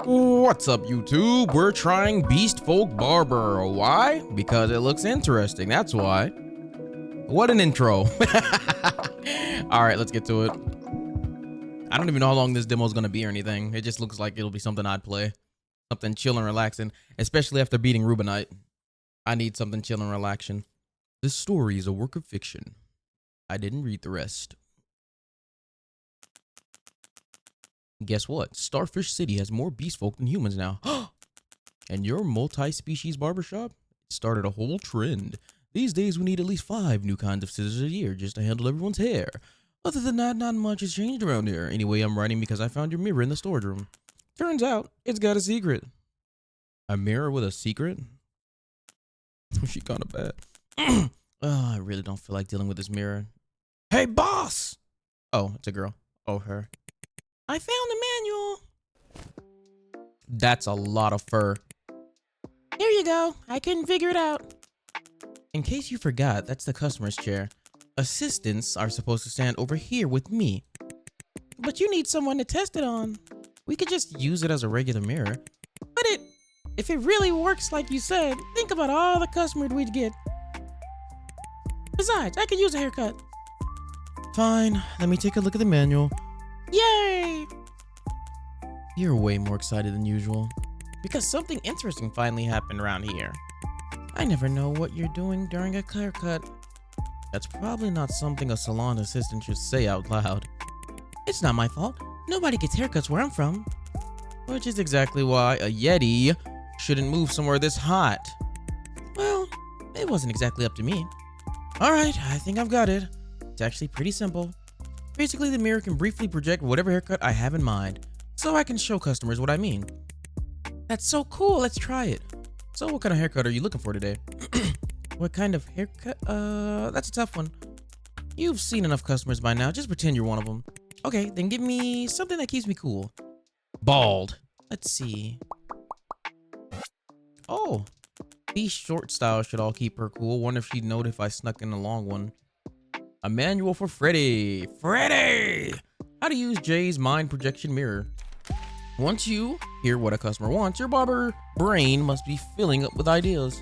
What's up, YouTube? We're trying Beastfolk Barber. Why? Because it looks interesting, that's why. What an intro. Alright, let's get to it. I don't even know how long this demo is going to be or anything. It just looks like it'll be something I'd play. Something chill and relaxing, especially after beating Rubinite. I need something chill and relaxing. This story is a work of fiction. I didn't read the rest. Guess what? Starfish City has more beastfolk than humans now. And your multi-species barbershop started a whole trend. These days we need at least 5 new kinds of scissors a year just to handle everyone's hair. Other than that, not much has changed around here. Anyway, I'm writing because I found your mirror in the storage room. Turns out, it's got a secret. A mirror with a secret? She kind of bad. Oh, I really don't feel like dealing with this mirror. Hey, boss! Oh, it's a girl. Oh, her. I found the manual. That's a lot of fur. Here you go. I couldn't figure it out. In case you forgot, that's the customer's chair. Assistants are supposed to stand over here with me. But you need someone to test it on. We could just use it as a regular mirror. But if it really works like you said, think about all the customers we'd get. Besides, I could use a haircut. Fine, let me take a look at the manual. Yay! You're way more excited than usual. Because something interesting finally happened around here. I never know what you're doing during a haircut. That's probably not something a salon assistant should say out loud. It's not my fault. Nobody gets haircuts where I'm from. Which is exactly why a Yeti shouldn't move somewhere this hot. Well, it wasn't exactly up to me. Alright, I think I've got it. It's actually pretty simple. Basically, the mirror can briefly project whatever haircut I have in mind, so I can show customers what I mean. That's so cool, let's try it. So what kind of haircut are you looking for today? What kind of haircut? That's a tough one. You've seen enough customers by now, just pretend you're one of them. Okay, then give me something that keeps me cool. Bald. Let's see. Oh, these short styles should all keep her cool. Wonder if she'd note if I snuck in a long one. A manual for Freddy. Freddy! How to use Jay's mind projection mirror. Once you hear what a customer wants, your barber brain must be filling up with ideas.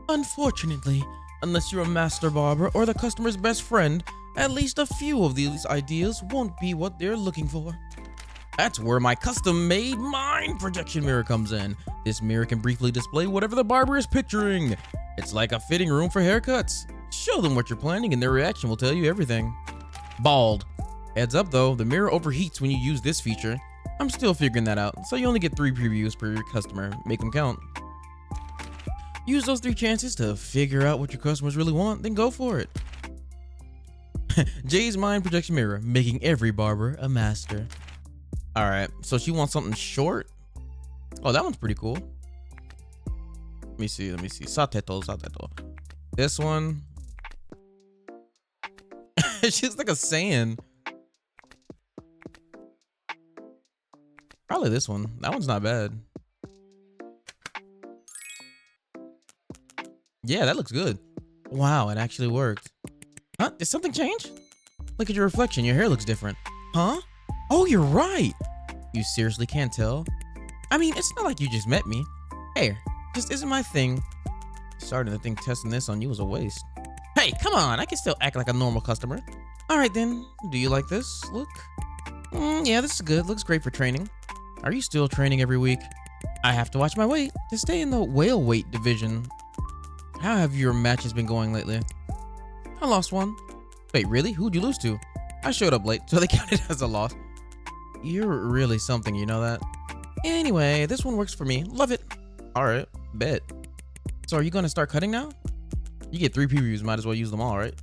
Unfortunately, unless you're a master barber or the customer's best friend, at least a few of these ideas won't be what they're looking for. That's where my custom-made mind projection mirror comes in. This mirror can briefly display whatever the barber is picturing. It's like a fitting room for haircuts. Show them what you're planning and their reaction will tell you everything. Bald. Heads up though, the mirror overheats when you use this feature. I'm still figuring that out, so you only get 3 previews per customer. Make them count. Use those 3 chances to figure out what your customers really want, then go for it. Jay's mind projection mirror, making every barber a master. Alright, so she wants something short. Oh, that one's pretty cool. Let me see. Sateto. This one. She's like a sand. Probably this one. That one's not bad. Yeah, that looks good. Wow, it actually worked. Huh? Did something change? Look at your reflection. Your hair looks different. Huh? Oh, you're right. You seriously can't tell? I mean, it's not like you just met me. Hair just isn't my thing. Starting to think testing this on you was a waste. Hey, come on. I can still act like a normal customer. All right, then. Do you like this look? Yeah, this is good. Looks great for training. Are you still training every week? I have to watch my weight to stay in the whale weight division. How have your matches been going lately? I lost one. Wait, really? Who'd you lose to? I showed up late, so they counted as a loss. You're really something, you know that? Anyway, this one works for me. Love it. All right, bet. So are you going to start cutting now? You get 3 previews, might as well use them all, right?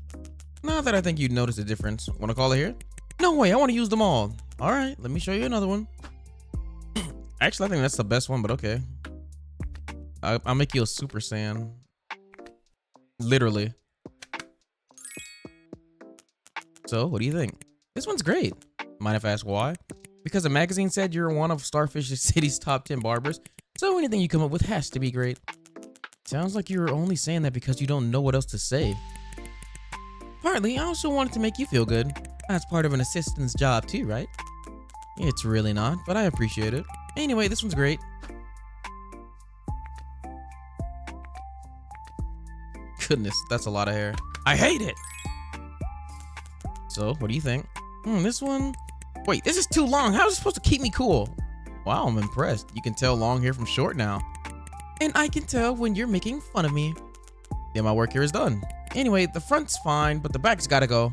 Not that I think you'd notice a difference. Want to call it here? No way, I want to use them all. All right, let me show you another one. Actually, I think that's the best one, but okay. I'll make you a Super Saiyan. Literally. So, what do you think? This one's great. Mind if I ask why? Because a magazine said you're one of Starfish City's top 10 barbers, so anything you come up with has to be great. Sounds like you're only saying that because you don't know what else to say. Partly, I also wanted to make you feel good. That's part of an assistant's job too, right? It's really not, but I appreciate it. Anyway, this one's great. Goodness, that's a lot of hair. I hate it. So, what do you think? This one... Wait, this is too long. How is it supposed to keep me cool? Wow, I'm impressed. You can tell long hair from short now. And I can tell when you're making fun of me. Yeah, my work here is done. Anyway, the front's fine, but the back's gotta go.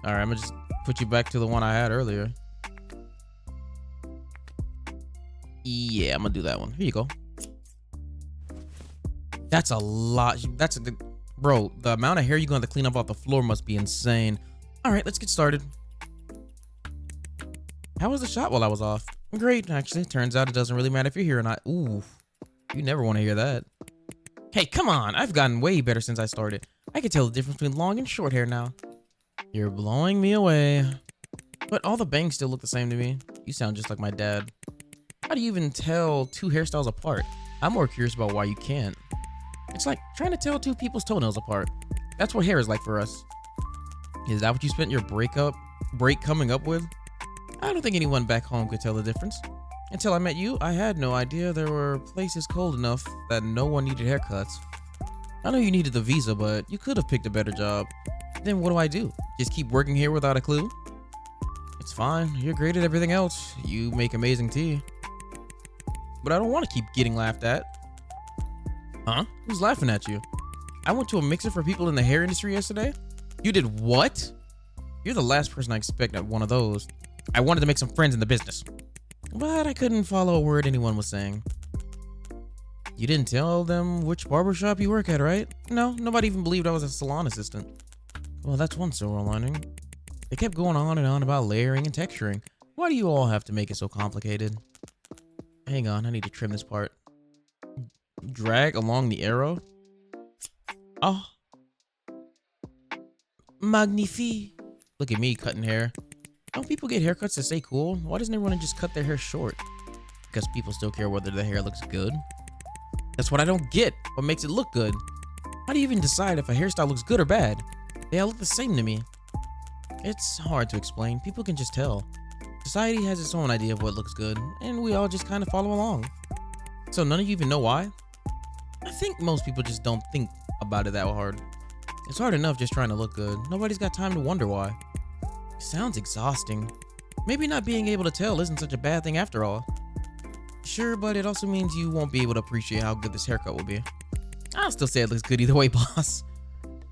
All right, I'm gonna just put you back to the one I had earlier. Yeah, I'm gonna do that one. Here you go. That's a lot. That's a good... Bro, the amount of hair you're going to clean up off the floor must be insane. All right, let's get started. How was the shot while I was off? Great, actually. Turns out it doesn't really matter if you're here or not. Ooh, you never want to hear that. Hey, come on. I've gotten way better since I started. I can tell the difference between long and short hair now. You're blowing me away. But all the bangs still look the same to me. You sound just like my dad. How do you even tell two hairstyles apart? I'm more curious about why you can't. It's like trying to tell two people's toenails apart. That's what hair is like for us. Is that what you spent your break coming up with? I don't think anyone back home could tell the difference. Until I met you, I had no idea there were places cold enough that no one needed haircuts. I know you needed the visa, but you could have picked a better job. Then what do? Just keep working here without a clue? It's fine. You're great at everything else. You make amazing tea. But I don't want to keep getting laughed at. Huh? Who's laughing at you? I went to a mixer for people in the hair industry yesterday. You did what? You're the last person I expect at one of those. I wanted to make some friends in the business, but I couldn't follow a word anyone was saying. You didn't tell them which barbershop you work at, right? No, nobody even believed I was a salon assistant. Well, that's one silver lining. They kept going on and on about layering and texturing. Why do you all have to make it so complicated? Hang on, I need to trim this part. Drag along the arrow. Oh. Magnifique. Look at me cutting hair. Don't people get haircuts to stay cool? Why doesn't everyone just cut their hair short? Because people still care whether the hair looks good. That's what I don't get. What makes it look good? How do you even decide if a hairstyle looks good or bad? They all look the same to me. It's hard to explain. People can just tell. Society has its own idea of what looks good, and we all just kind of follow along. So none of you even know why? I think most people just don't think about it that hard. It's hard enough just trying to look good. Nobody's got time to wonder why. Sounds exhausting. Maybe not being able to tell isn't such a bad thing after all. Sure, but it also means you won't be able to appreciate how good this haircut will be. I'll still say it looks good either way, boss.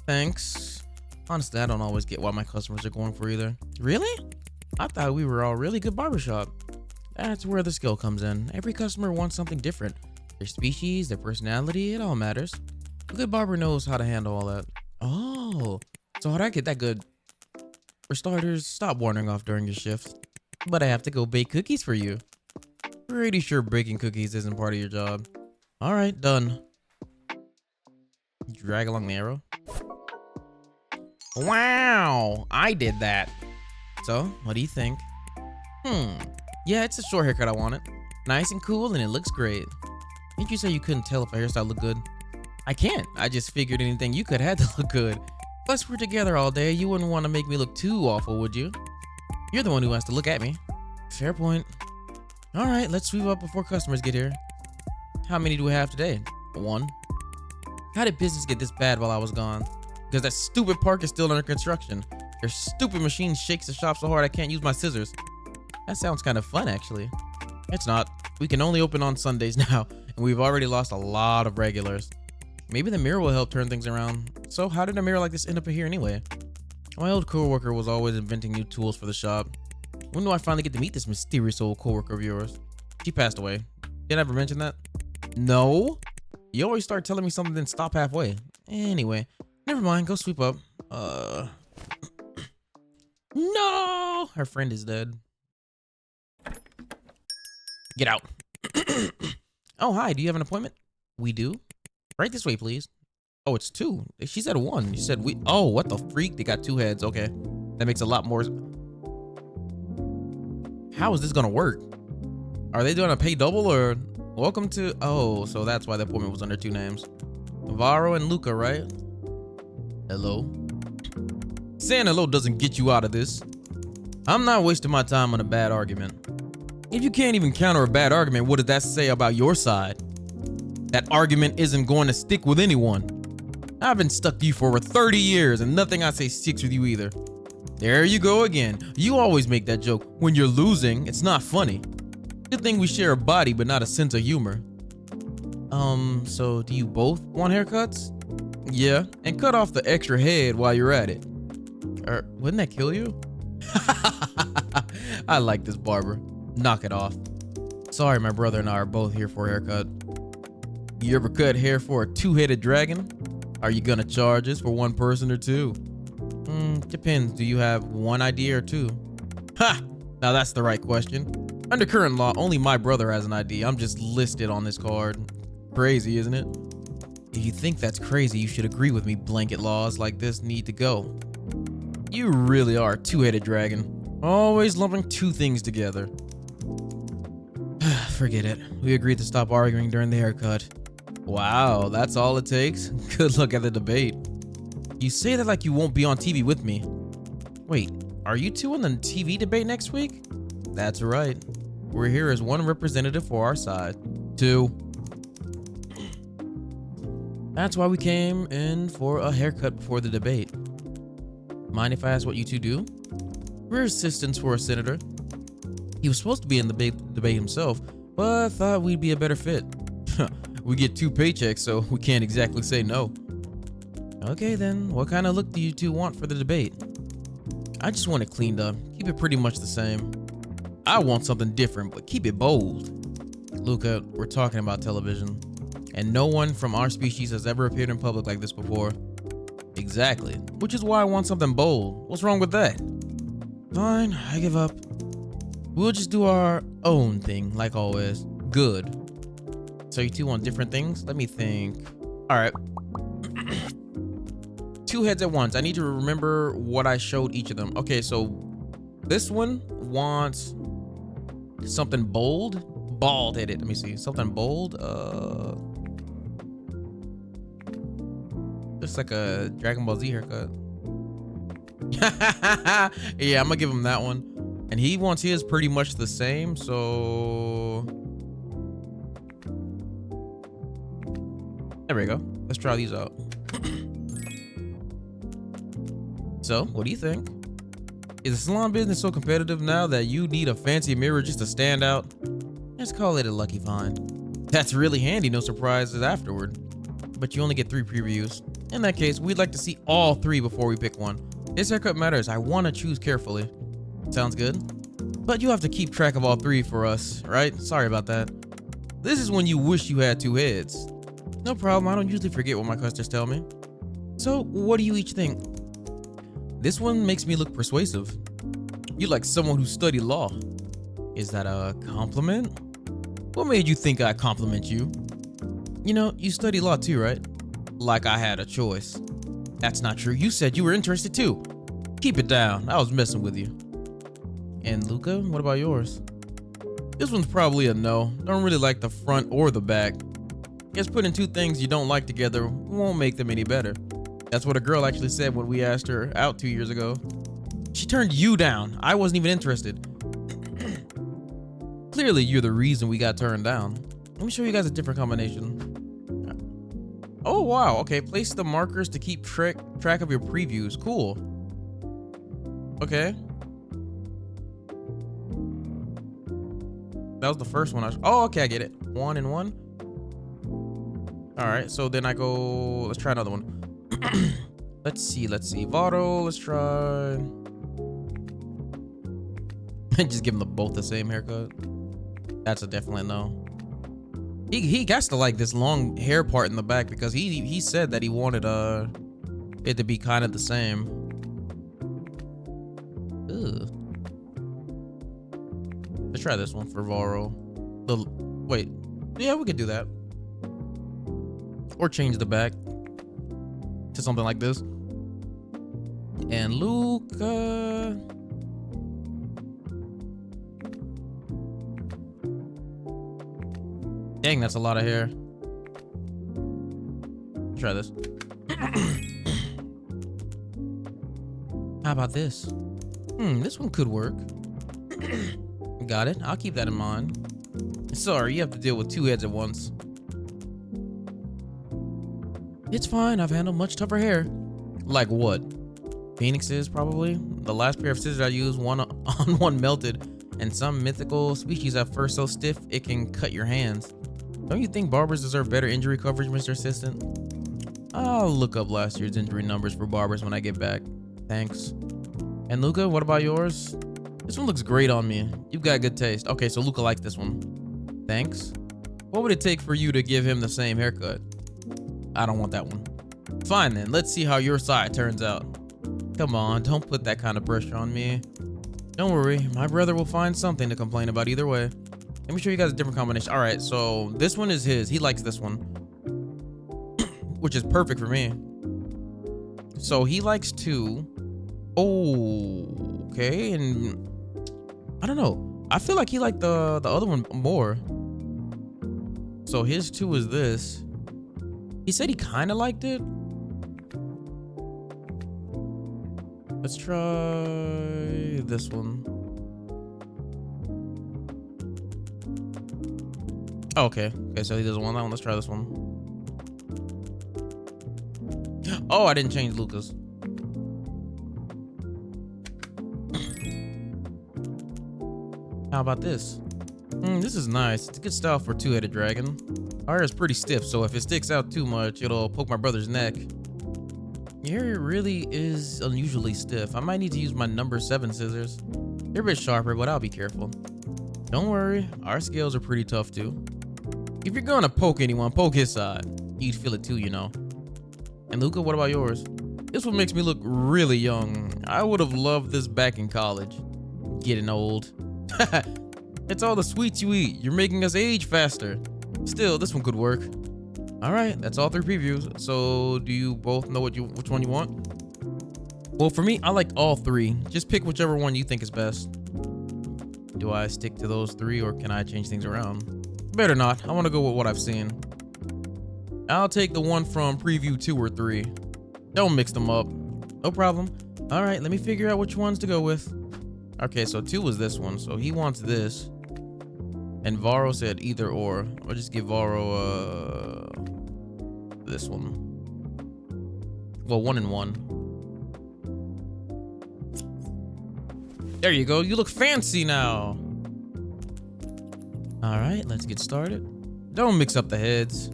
Thanks. Honestly, I don't always get why my customers are going for either. Really? I thought we were all really good barbershop. That's where the skill comes in. Every customer wants something different. Their species, their personality, it all matters. A good barber knows how to handle all that. Oh, so how'd I get that good? For starters, stop wandering off during your shift. But I have to go bake cookies for you. Pretty sure baking cookies isn't part of your job. All right, done. Drag along the arrow. Wow, I did that. So, what do you think? Yeah, it's a short haircut I wanted. Nice and cool, and it looks great. Didn't you say you couldn't tell if a hairstyle looked good? I can't. I just figured anything you could had to look good. Plus, we're together all day. You wouldn't want to make me look too awful, would you? You're the one who has to look at me. Fair point. All right, let's sweep up before customers get here. How many do we have today? 1. How did business get this bad while I was gone? Because that stupid park is still under construction. Their stupid machine shakes the shop so hard I can't use my scissors. That sounds kind of fun, actually. It's not. We can only open on Sundays now, and we've already lost a lot of regulars. Maybe the mirror will help turn things around. So how did a mirror like this end up here anyway? My old coworker was always inventing new tools for the shop. When do I finally get to meet this mysterious old coworker of yours? She passed away. Did I ever mention that? No? You always start telling me something then stop halfway. Anyway, never mind. Go sweep up. No! Her friend is dead. Get out. Oh, hi. Do you have an appointment? We do. Right this way, please. Oh, it's 2. She said 1. She said we. Oh, what the freak? They got 2 heads. Okay. That makes a lot more. How is this gonna work? Are they doing a pay double or welcome to? Oh, so that's why the appointment was under 2 names. Navarro and Luca, right? Hello. Saying hello doesn't get you out of this. I'm not wasting my time on a bad argument. If you can't even counter a bad argument, what does that say about your side? That argument isn't going to stick with anyone. I've been stuck to you for over 30 years and nothing I say sticks with you either. There you go again. You always make that joke. When you're losing, it's not funny. Good thing we share a body but not a sense of humor. So do you both want haircuts? Yeah, and cut off the extra head while you're at it. Wouldn't that kill you? I like this barber. Knock it off. Sorry, my brother and I are both here for a haircut. You ever cut hair for a two-headed dragon? Are you gonna charge us for one person or two? Depends. Do you have one ID or two? Ha! Now that's the right question. Under current law, only my brother has an ID. I'm just listed on this card. Crazy, isn't it? If you think that's crazy, you should agree with me. Blanket laws like this need to go. You really are a two-headed dragon. Always lumping two things together. Forget it. We agreed to stop arguing during the haircut. Wow, that's all it takes? Good luck at the debate. You say that like you won't be on TV with me. Wait, are you two in the TV debate next week? That's right. We're here as one representative for our side. Two. That's why we came in for a haircut before the debate. Mind if I ask what you two do? We're assistants for a senator. He was supposed to be in the debate himself, but thought we'd be a better fit. We get 2 paychecks, so we can't exactly say no. Okay then, what kind of look do you two want for the debate? I just want it cleaned up. Keep it pretty much the same. I want something different, but keep it bold. Luca, we're talking about television. And no one from our species has ever appeared in public like this before. Exactly. Which is why I want something bold. What's wrong with that? Fine, I give up. We'll just do our own thing, like always. Good. So you two want different things? Let me think. Alright. 2 heads at once. I need to remember what I showed each of them. Okay, so this one wants something bold. Bald-headed. Let me see. Something bold. Just like a Dragon Ball Z haircut. Yeah, I'm gonna give him that one. And he wants his pretty much the same, so... There we go. Let's try these out. So, what do you think? Is the salon business so competitive now that you need a fancy mirror just to stand out? Let's call it a lucky find. That's really handy, no surprises afterward. But you only get 3 previews. In that case, we'd like to see all 3 before we pick one. This haircut matters. I want to choose carefully. Sounds good? But you have to keep track of all 3 for us, right? Sorry about that. This is when you wish you had 2 heads. No problem. I don't usually forget what my customers tell me. So, what do you each think? This one makes me look persuasive. You like someone who studied law. Is that a compliment? What made you think I'd compliment you? You know, you study law too, right? Like I had a choice. That's not true. You said you were interested too. Keep it down. I was messing with you. And Luca, what about yours? This one's probably a no. Don't really like the front or the back. Guess putting 2 things you don't like together won't make them any better. That's what a girl actually said when we asked her out 2 years ago. She turned you down. I wasn't even interested. Clearly, you're the reason we got turned down. Let me show you guys a different combination. Oh, wow. Okay, place the markers to keep track of your previews. Cool. Okay. That was the first one. Oh, okay, I get it. 1 and 1. All right, so then I go... Let's try another one. Let's see. Votto, let's try... Just give them both the same haircut. That's a definite no. He has to like this long hair part in the back because he said that he wanted it to be kind of the same. Ugh. Let's try this one for Varo. Wait, yeah, we could do that. Or change the back to something like this. And Luca. Dang, that's a lot of hair. Try this. How about this? This one could work. Got it. I'll keep that in mind. Sorry, you have to deal with two heads at once. It's fine. I've handled much tougher hair. Like what? Phoenixes, probably. The last pair of scissors I used, one on one melted, and some mythical species at first so stiff it can cut your hands. Don't you think barbers deserve better injury coverage, Mr. Assistant? I'll look up last year's injury numbers for barbers when I get back. Thanks. And Luca, what about yours? This one looks great on me. You've got good taste. Okay, so Luca likes this one. Thanks. What would it take for you to give him the same haircut? I don't want that one. Fine then, let's see how your side turns out. Come on, don't put that kind of pressure on me. Don't worry, my brother will find something to complain about either way. Let me show you guys a different combination. All right, so this one is his. He likes this one, which is perfect for me. So he likes two. Oh, okay, and I don't know. I feel like he liked the other one more. So his two is this. He said he kind of liked it. Let's try this one. Oh, okay. Okay, so he doesn't want that one. Let's try this one. Oh, I didn't change Luca's. How about this? This is nice. It's a good style for a two-headed dragon. Our hair is pretty stiff, so if it sticks out too much, it'll poke my brother's neck. Your hair really is unusually stiff. I might need to use my number 7 scissors. They're a bit sharper, but I'll be careful. Don't worry, our scales are pretty tough too. If you're gonna poke anyone, poke his side. You'd feel it too, you know. And Luca, what about yours? This one makes me look really young. I would have loved this back in college. Getting old. It's all the sweets you eat. You're making us age faster. Still, this one could work. All right, that's all 3 previews. So do you both know which one you want? Well, for me, I liked all 3. Just pick whichever one you think is best. Do I stick to those 3 or can I change things around? Better not. I want to go with what I've seen. I'll take the one from preview 2 or 3. Don't mix them up. No problem. All right, let me figure out which ones to go with. Okay, so 2 was this one. So he wants this. And Varro said either or. I'll just give Varro this one. Well, 1 and 1. There you go. You look fancy now. All right, let's get started. Don't mix up the heads.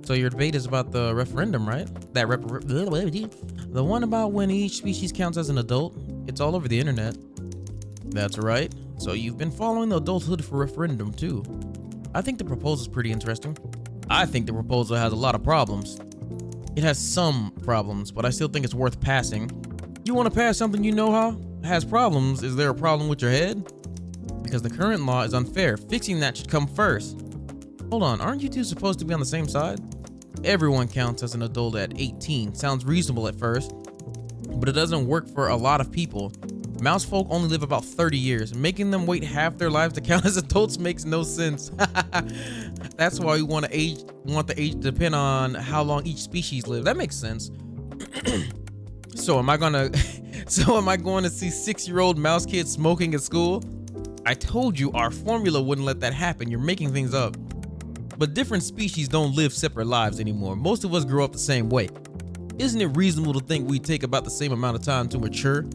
So your debate is about the referendum, right? The one about when each species counts as an adult. It's all over the internet. That's right. So you've been following the adulthood for referendum too. I think the proposal's pretty interesting. I think the proposal has a lot of problems. It has some problems, but I still think it's worth passing. You want to pass something you know how has problems? Is there a problem with your head? Because the current law is unfair. Fixing that should come first. Hold on, aren't you two supposed to be on the same side? Everyone counts as an adult at 18. Sounds reasonable at first, but it doesn't work for a lot of people. Mouse folk only live about 30 years. Making them wait half their lives to count as adults makes no sense. That's why we want the age to depend on how long each species lives. That makes sense. So am I going to see 6-year-old mouse kids smoking at school? I told you our formula wouldn't let that happen. You're making things up. But different species don't live separate lives anymore. Most of us grow up the same way. Isn't it reasonable to think we take about the same amount of time to mature?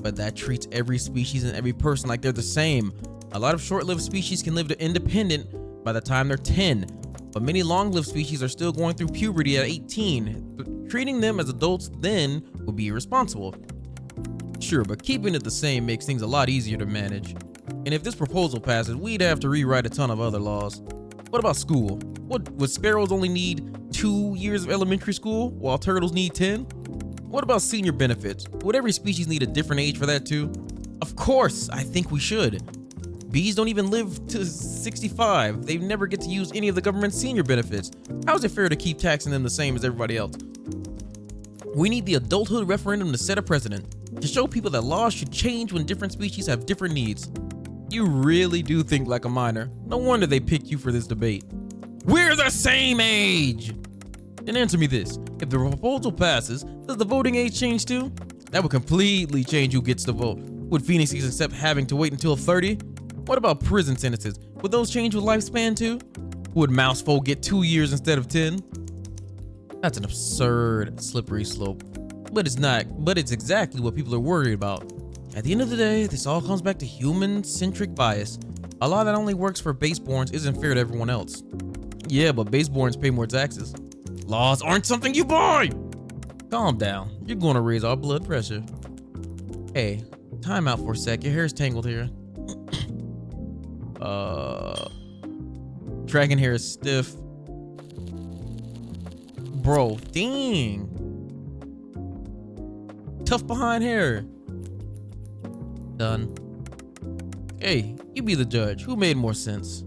But that treats every species and every person like they're the same. A lot of short-lived species can live independent by the time they're 10, but many long-lived species are still going through puberty at 18. But treating them as adults then would be irresponsible. Sure, but keeping it the same makes things a lot easier to manage. And if this proposal passes, we'd have to rewrite a ton of other laws. What about school? Would sparrows only need 2 years of elementary school, while turtles need 10? What about senior benefits? Would every species need a different age for that too? Of course, I think we should. Bees don't even live to 65. They never get to use any of the government's senior benefits. How is it fair to keep taxing them the same as everybody else? We need the adulthood referendum to set a precedent, to show people that laws should change when different species have different needs. You really do think like a minor. No wonder they picked you for this debate. We're the same age! Then answer me this. If the proposal passes, does the voting age change too? That would completely change who gets to vote. Would Phoenixes accept having to wait until 30? What about prison sentences? Would those change with lifespan too? Would mousefolk get 2 years instead of 10? That's an absurd slippery slope. But it's exactly what people are worried about. At the end of the day, this all comes back to human-centric bias. A law that only works for baseborns isn't fair to everyone else. Yeah, but baseborns pay more taxes. Laws aren't something you buy! Calm down. You're gonna raise our blood pressure. Hey, time out for a sec. Your hair's tangled here. Dragon hair is stiff. Bro, dang. Tough behind hair. Done. Hey, you be the judge. Who made more sense?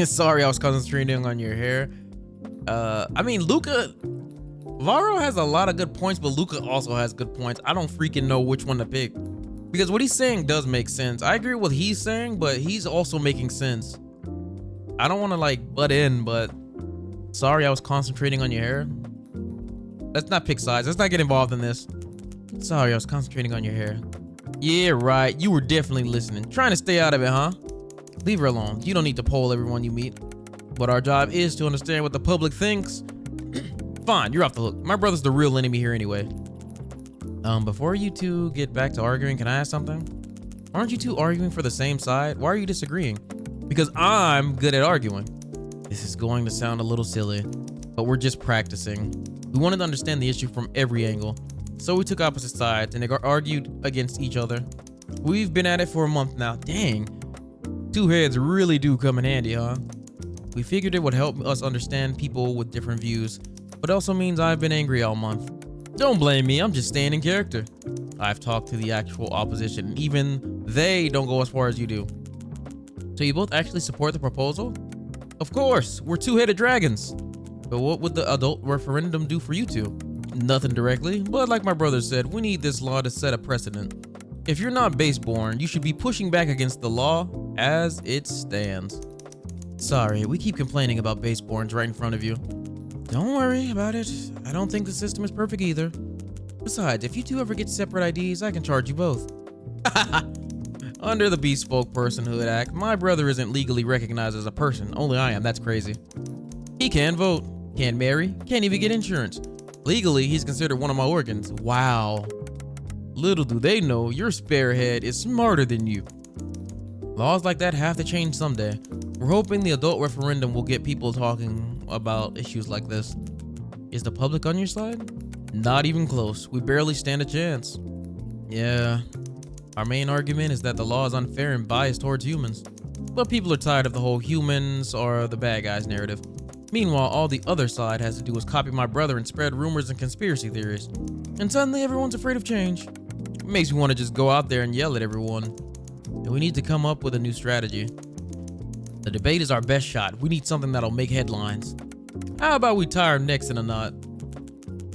Sorry, I was concentrating on your hair. I mean, Varo has a lot of good points, but Luca also has good points. I don't freaking know which one to pick. Because what he's saying does make sense. I agree with what he's saying, but he's also making sense. I don't want to like butt in, but sorry, I was concentrating on your hair. Let's not pick sides. Let's not get involved in this. Sorry, I was concentrating on your hair. Yeah, right. You were definitely listening. Trying to stay out of it, huh? Leave her alone. You don't need to poll everyone you meet. But our job is to understand what the public thinks. Fine, you're off the hook. My brother's the real enemy here anyway. Before you two get back to arguing, can I ask something? Aren't you two arguing for the same side? Why are you disagreeing? Because I'm good at arguing. This is going to sound a little silly, but we're just practicing. We wanted to understand the issue from every angle. So we took opposite sides and they argued against each other. We've been at it for a month now. Dang. Two heads really do come in handy, huh? We figured it would help us understand people with different views, but it also means I've been angry all month. Don't blame me, I'm just staying in character. I've talked to the actual opposition, and even they don't go as far as you do. So you both actually support the proposal? Of course, we're two-headed dragons. But what would the adult referendum do for you two? Nothing directly, but like my brother said, we need this law to set a precedent. If you're not baseborn, you should be pushing back against the law as it stands. Sorry, we keep complaining about baseborns right in front of you. Don't worry about it. I don't think the system is perfect either. Besides, if you two ever get separate IDs, I can charge you both. Under the Beastfolk Personhood Act, my brother isn't legally recognized as a person. Only I am. That's crazy. He can't vote, can't marry, can't even get insurance. Legally, he's considered one of my organs. Wow. Little do they know, your spare head is smarter than you. Laws like that have to change someday. We're hoping the adult referendum will get people talking about issues like this. Is the public on your side? Not even close. We barely stand a chance. Yeah. Our main argument is that the law is unfair and biased towards humans. But people are tired of the whole humans are the bad guys narrative. Meanwhile, all the other side has to do is copy my brother and spread rumors and conspiracy theories. And suddenly everyone's afraid of change. It makes me want to just go out there and yell at everyone. And we need to come up with a new strategy. The debate is our best shot. We need something that'll make headlines. How about we tie our necks in a knot?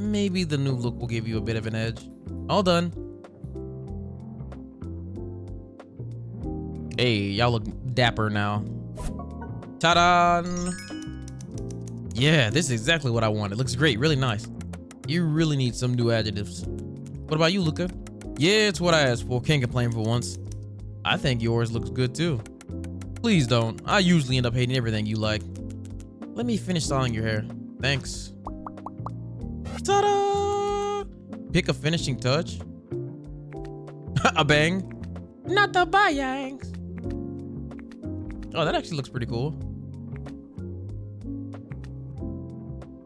Maybe the new look will give you a bit of an edge. All done. Hey, y'all look dapper now. Ta-da! Yeah, this is exactly what I want. It looks great, really nice. You really need some new adjectives. What about you, Luca? Yeah, it's what I asked for. Can't complain for once. I think yours looks good too. Please don't. I usually end up hating everything you like. Let me finish styling your hair. Thanks. Ta-da! Pick a finishing touch. A bang. Not the bayangs. Oh, that actually looks pretty cool.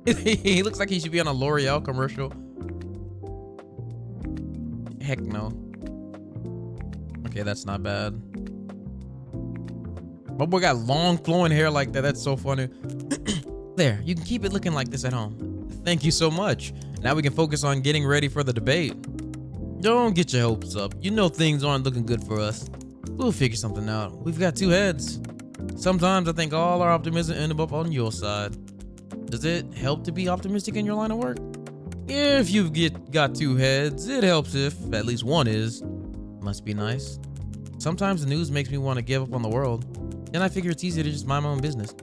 He looks like he should be on a L'Oreal commercial. Heck no. Okay, that's not bad. My boy got long flowing hair like that. That's so funny. There, you can keep it looking like this at home. Thank you so much. Now we can focus on getting ready for the debate. Don't get your hopes up. You know things aren't looking good for us. We'll figure something out. We've got two heads. Sometimes I think all our optimism ends up on your side. Does it help to be optimistic in your line of work? If you've got two heads, it helps if at least one is. Must be nice. Sometimes the news makes me want to give up on the world. Then I figure it's easier to just mind my own business.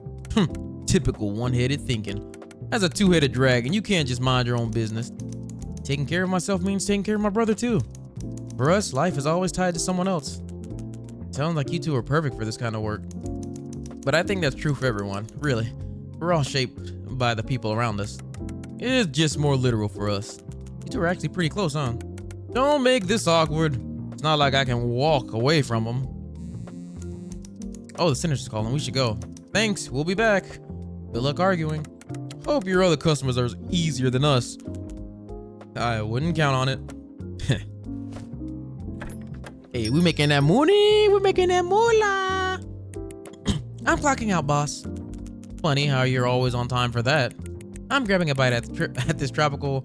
Typical one-headed thinking. As a two-headed dragon, you can't just mind your own business. Taking care of myself means taking care of my brother too. For us, life is always tied to someone else. Sounds like you two are perfect for this kind of work. But I think that's true for everyone, really. We're all shaped by the people around us. It is just more literal for us. You two are actually pretty close, huh? Don't make this awkward. It's not like I can walk away from them. Oh, the senator's calling. We should go. Thanks. We'll be back. Good luck arguing. Hope your other customers are easier than us. I wouldn't count on it. Hey, we making that money. We're making that moolah. I'm clocking out, boss. Funny how you're always on time for that. I'm grabbing a bite at this tropical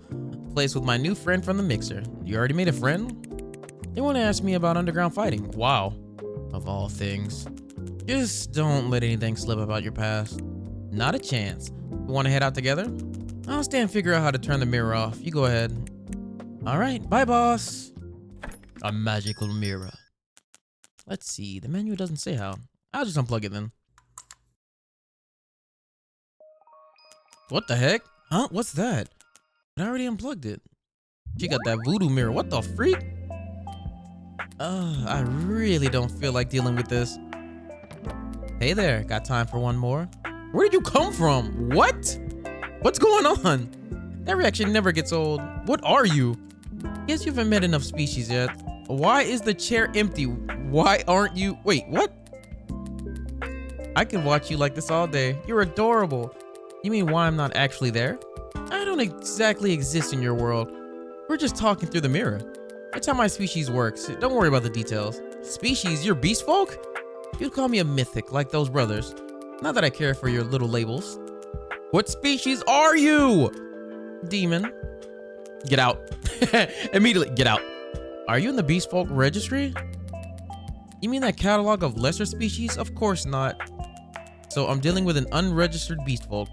place with my new friend from the mixer. You already made a friend? They want to ask me about underground fighting. Wow. Of all things. Just don't let anything slip about your past. Not a chance. You want to head out together? I'll stay and figure out how to turn the mirror off. You go ahead. All right. Bye, boss. A magical mirror. Let's see. The menu doesn't say how. I'll just unplug it then. What the heck? Huh? What's that? I already unplugged it. She got that voodoo mirror. What the freak? I really don't feel like dealing with this. Hey there. Got time for one more? Where did you come from? What? What's going on? That reaction never gets old. What are you? Guess you haven't met enough species yet. Why is the chair empty? Why aren't you? Wait, what? I could watch you like this all day. You're adorable. You mean why I'm not actually there? I don't exactly exist in your world. We're just talking through the mirror. That's how my species works. Don't worry about the details. Species? You're Beastfolk? You'd call me a mythic like those brothers. Not that I care for your little labels. What species are you? Demon. Get out. Immediately, get out. Are you in the Beastfolk registry? You mean that catalog of lesser species? Of course not. So I'm dealing with an unregistered Beastfolk.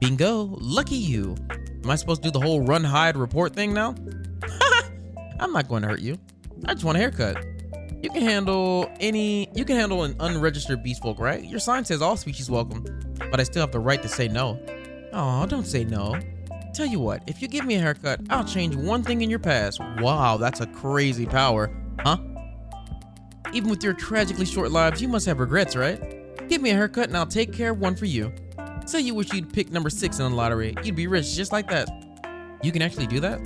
Bingo. Lucky you. Am I supposed to do the whole run, hide, report thing now? I'm not going to hurt you. I just want a haircut. You can handle an unregistered Beastfolk, right? Your sign says all species welcome, but I still have the right to say no. Oh, don't say no. Tell you what, if you give me a haircut, I'll change one thing in your past. Wow, that's a crazy power, huh? Even with your tragically short lives, you must have regrets, right? Give me a haircut and I'll take care of one for you. Say you wish you'd pick number 6 in the lottery. You'd be rich just like that. You can actually do that?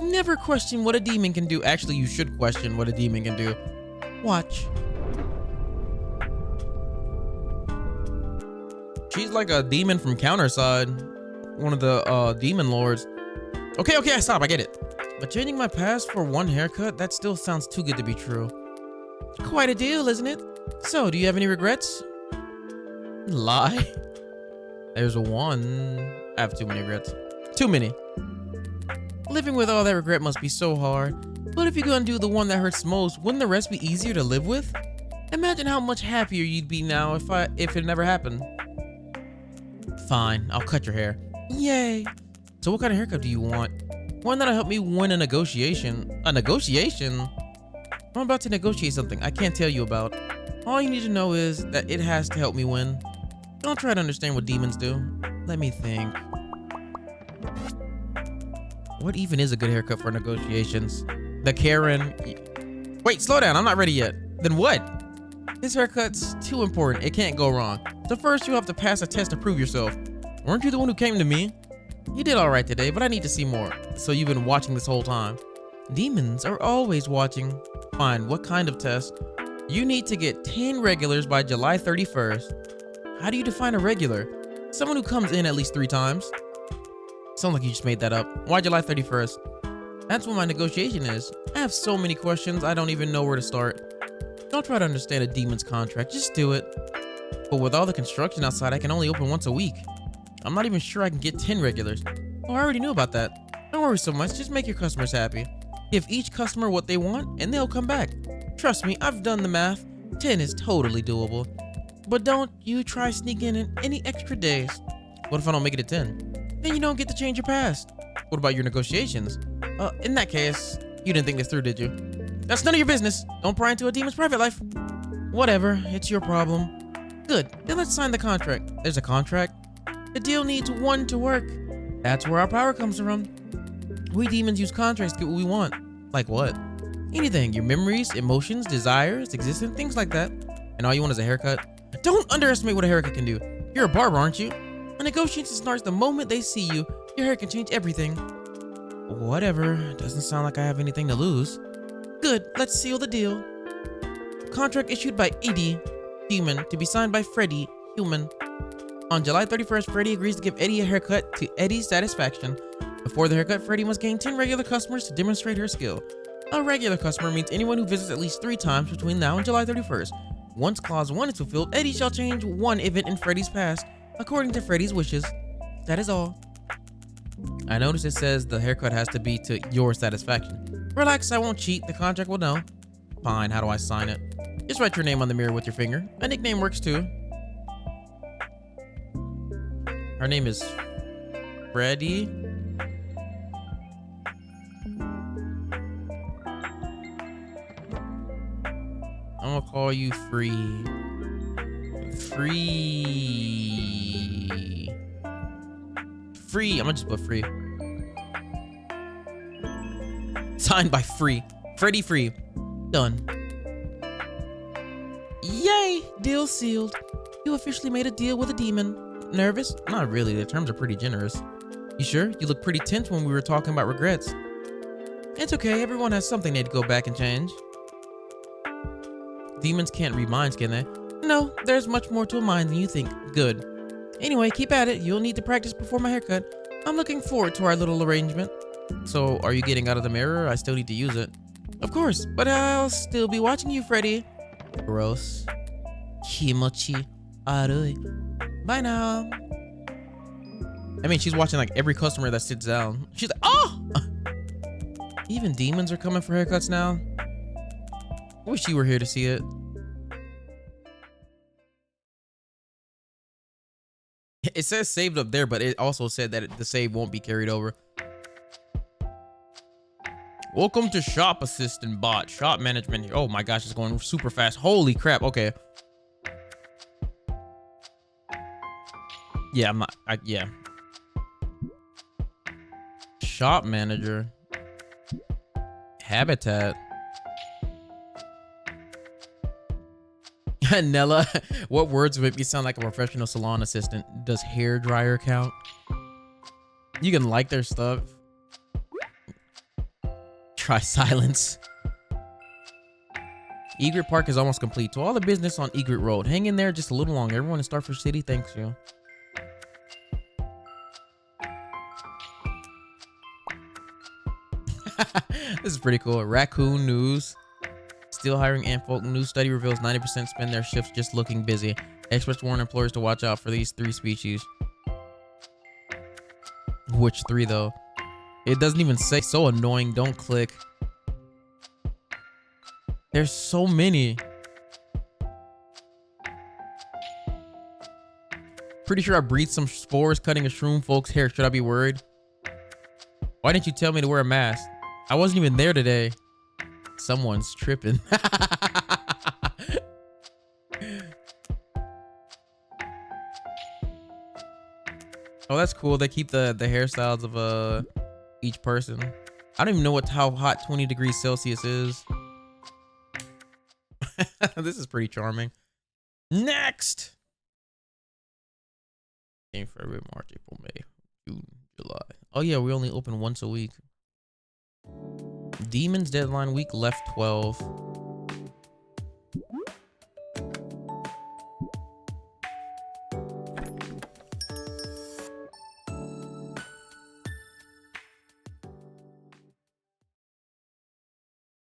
Never question what a demon can do. Actually, you should question what a demon can do. Watch. She's like a demon from Counterside. One of the demon lords. Okay, I stop. I get it. But changing my past for one haircut, that still sounds too good to be true. Quite a deal, isn't it? So, do you have any regrets? Lie. There's one. I have too many regrets. Too many. Living with all that regret must be so hard. But if you're gonna do the one that hurts most, wouldn't the rest be easier to live with? Imagine how much happier you'd be now if it never happened. Fine, I'll cut your hair. Yay. So what kind of haircut do you want? One that'll help me win a negotiation. A negotiation? I'm about to negotiate something I can't tell you about. All you need to know is that it has to help me win. Don't try to understand what demons do. Let me think. What even is a good haircut for negotiations? The Karen. Wait, slow down. I'm not ready yet. Then what? This haircut's too important. It can't go wrong. So first you have to pass a test to prove yourself. Weren't you the one who came to me? You did all right today, but I need to see more. So you've been watching this whole time. Demons are always watching. Fine, what kind of test? You need to get 10 regulars by July 31st. How do you define a regular? Someone who comes in at least 3 times. Sounds like you just made that up. Why July 31st? That's when my negotiation is. I have so many questions, I don't even know where to start. Don't try to understand a demon's contract, just do it. But with all the construction outside, I can only open once a week. I'm not even sure I can get 10 regulars. Oh, I already knew about that. Don't worry so much, just make your customers happy. Give each customer what they want, and they'll come back. Trust me, I've done the math. 10 is totally doable. But don't you try sneaking in any extra days. What if I don't make it to 10? Then you don't get to change your past. What about your negotiations? In that case, you didn't think this through, did you? That's none of your business. Don't pry into a demon's private life. Whatever, it's your problem. Good, then let's sign the contract. There's a contract. The deal needs one to work. That's where our power comes from. We demons use contracts to get what we want. Like what? Anything, your memories, emotions, desires, existence, things like that. And all you want is a haircut? Don't underestimate what a haircut can do. You're a barber, aren't you? A negotiation starts the moment they see you. Your hair can change everything. Whatever, doesn't sound like I have anything to lose. Good, let's seal the deal. Contract issued by Eddie, human, to be signed by Freddy, human. On July 31st, Freddy agrees to give Eddie a haircut to Eddie's satisfaction. Before the haircut, Freddy must gain 10 regular customers to demonstrate her skill. A regular customer means anyone who visits at least 3 times between now and July 31st. Once clause 1 is fulfilled, Eddie shall change one event in Freddy's past, according to Freddy's wishes. That is all. I notice it says the haircut has to be to your satisfaction. Relax, I won't cheat. The contract will know. Fine, how do I sign it? Just write your name on the mirror with your finger. A nickname works too. Her name is Freddy. I'm gonna call you Free. Free. I'm gonna just put Free. Signed by Free. Freddy Free. Done. Yay! Deal sealed. You officially made a deal with a demon. Nervous? Not really. The terms are pretty generous. You sure? You look pretty tense when we were talking about regrets. It's okay. Everyone has something they'd go back and change. Demons can't read minds, can they? No, there's much more to a mind than you think. Good. Anyway, keep at it. You'll need to practice before my haircut. I'm looking forward to our little arrangement. So, are you getting out of the mirror? I still need to use it. Of course, but I'll still be watching you, Freddy. Gross. Kimochi arui. Bye now. I mean, she's watching like every customer that sits down. She's like, oh! Even demons are coming for haircuts now. Wish you were here to see it. It says saved up there, but it also said that the save won't be carried over. Welcome to Shop Assistant Bot. Shop Management. Oh my gosh, it's going super fast. Holy crap. Okay. Yeah, I'm not. Yeah. Shop Manager. Habitat. Nella, what words would make me sound like a professional salon assistant? Does hair dryer count? You can like their stuff. Try silence. Egret Park is almost complete. To all the business on Egret Road, hang in there just a little longer. Everyone in Starfish City thanks you. This is pretty cool. Raccoon News. Still hiring Antfolk. New study reveals 90% spend their shifts just looking busy. Experts warn employers to watch out for these 3 species. Which 3 though? It doesn't even say. So annoying. Don't click. There's so many. Pretty sure I breathed some spores cutting a shroom folk's hair. Should I be worried? Why didn't you tell me to wear a mask? I wasn't even there today. Someone's tripping. Oh, that's cool. They keep the hairstyles of each person. I don't even know how hot 20 degrees Celsius is. This is pretty charming. Next. February, March, April, May, June, July. Oh yeah, we only open once a week. Demons deadline week left 12.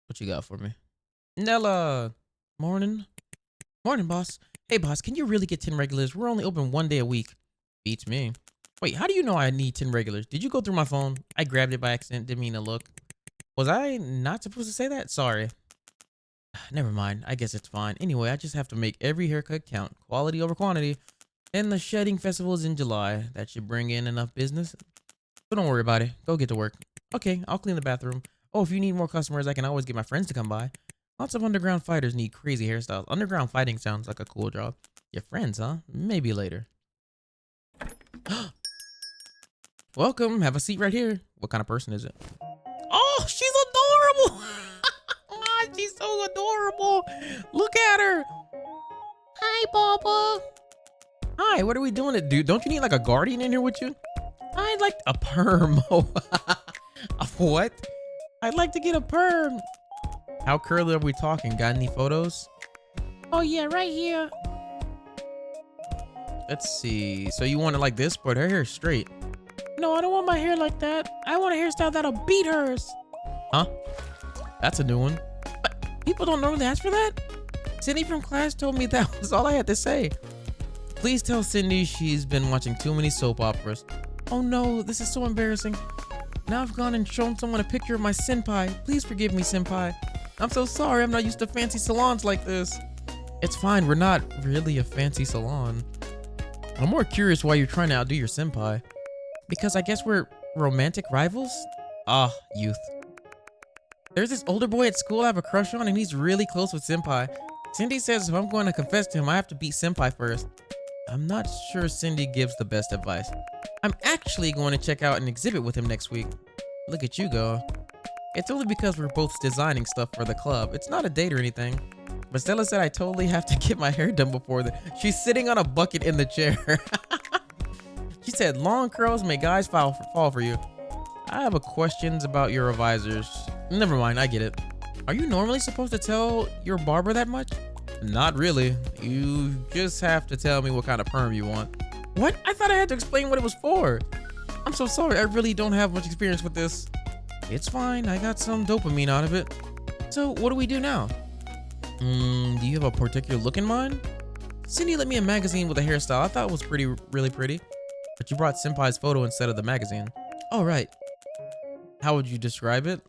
What you got for me? Nella. Morning. Morning, boss. Hey, boss, can you really get 10 regulars? We're only open 1 day a week. Beats me. Wait, how do you know I need 10 regulars? Did you go through my phone? I grabbed it by accident. Didn't mean to look. Was I not supposed to say that? Sorry. Never mind. I guess it's fine. Anyway, I just have to make every haircut count. Quality over quantity. And the shedding festival is in July. That should bring in enough business. So don't worry about it. Go get to work. Okay, I'll clean the bathroom. Oh, if you need more customers, I can always get my friends to come by. Lots of underground fighters need crazy hairstyles. Underground fighting sounds like a cool job. Your friends, huh? Maybe later. Welcome. Have a seat right here. What kind of person is it? Oh, she's adorable. She's so adorable. Look at her. Hi, Baba. Hi, what are we doing? Dude, don't you need like a guardian in here with you? I'd like a perm. What? I'd like to get a perm. How curly are we talking? Got any photos? Oh yeah, right here. Let's see. So you want it like this, but her hair is straight. No, I don't want my hair like that. I want a hairstyle that'll beat hers. Huh? That's a new one. But people don't normally ask for that? Cindy from class told me that was all I had to say. Please tell Cindy she's been watching too many soap operas. Oh no, this is so embarrassing. Now I've gone and shown someone a picture of my senpai. Please forgive me, senpai. I'm so sorry, I'm not used to fancy salons like this. It's fine, we're not really a fancy salon. I'm more curious why you're trying to outdo your senpai. Because I guess we're romantic rivals? Ah, youth. There's this older boy at school I have a crush on and he's really close with senpai. Cindy says if I'm going to confess to him, I have to beat senpai first. I'm not sure Cindy gives the best advice. I'm actually going to check out an exhibit with him next week. Look at you go. It's only because we're both designing stuff for the club. It's not a date or anything. But Stella said I totally have to get my hair done before she's sitting on a bucket in the chair. She said, long curls make guys fall for you. I have questions about your revisers. Never mind, I get it. Are you normally supposed to tell your barber that much? Not really. You just have to tell me what kind of perm you want. What? I thought I had to explain what it was for. I'm so sorry, I really don't have much experience with this. It's fine, I got some dopamine out of it. So what do we do now? Do you have a particular look in mind? Cindy lent me a magazine with a hairstyle I thought was really pretty. But you brought Senpai's photo instead of the magazine. Oh, right. How would you describe it?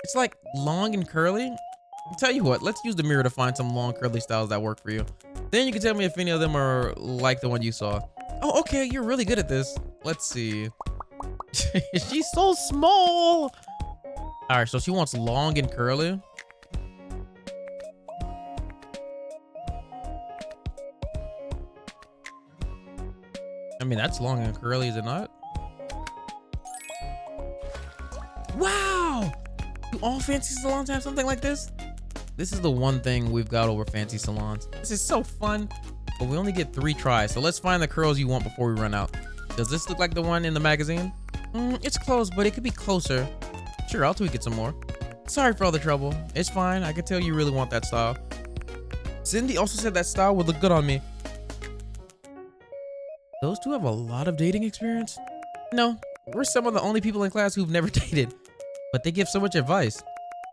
It's like long and curly. I'll tell you what, let's use the mirror to find some long curly styles that work for you. Then you can tell me if any of them are like the one you saw. Oh, okay, you're really good at this. Let's see. She's so small. All right, so she wants long and curly. I mean, that's long and curly, is it not? Wow! Do all fancy salons have something like this? This is the one thing we've got over fancy salons. This is so fun, but we only get 3 tries, so let's find the curls you want before we run out. Does this look like the one in the magazine? It's close, but it could be closer. Sure, I'll tweak it some more. Sorry for all the trouble. It's fine, I could tell you really want that style. Cindy also said that style would look good on me. Those two have a lot of dating experience? No, we're some of the only people in class who've never dated, but they give so much advice.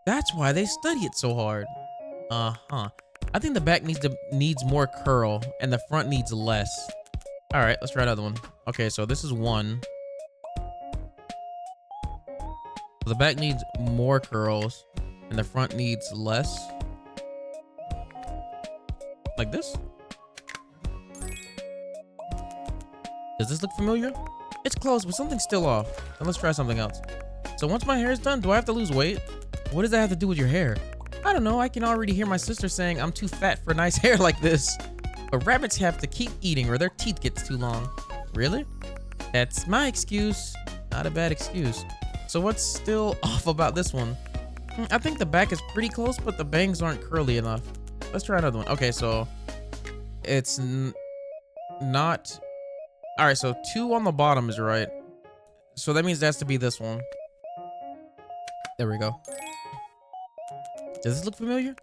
That's why they study it so hard. Uh-huh. I think the back needs more curl and the front needs less. All right, let's try another one. Okay, so this is one. The back needs more curls and the front needs less. Like this? Does this look familiar? It's close, but something's still off. Then let's try something else. So once my hair is done, do I have to lose weight? What does that have to do with your hair? I don't know, I can already hear my sister saying I'm too fat for nice hair like this. But rabbits have to keep eating or their teeth gets too long. Really? That's my excuse. Not a bad excuse. So what's still off about this one? I think the back is pretty close, but the bangs aren't curly enough. Let's try another one. Okay, so it's not... All right, so 2 on the bottom is right. So that means it has to be this one. There we go. Does this look familiar?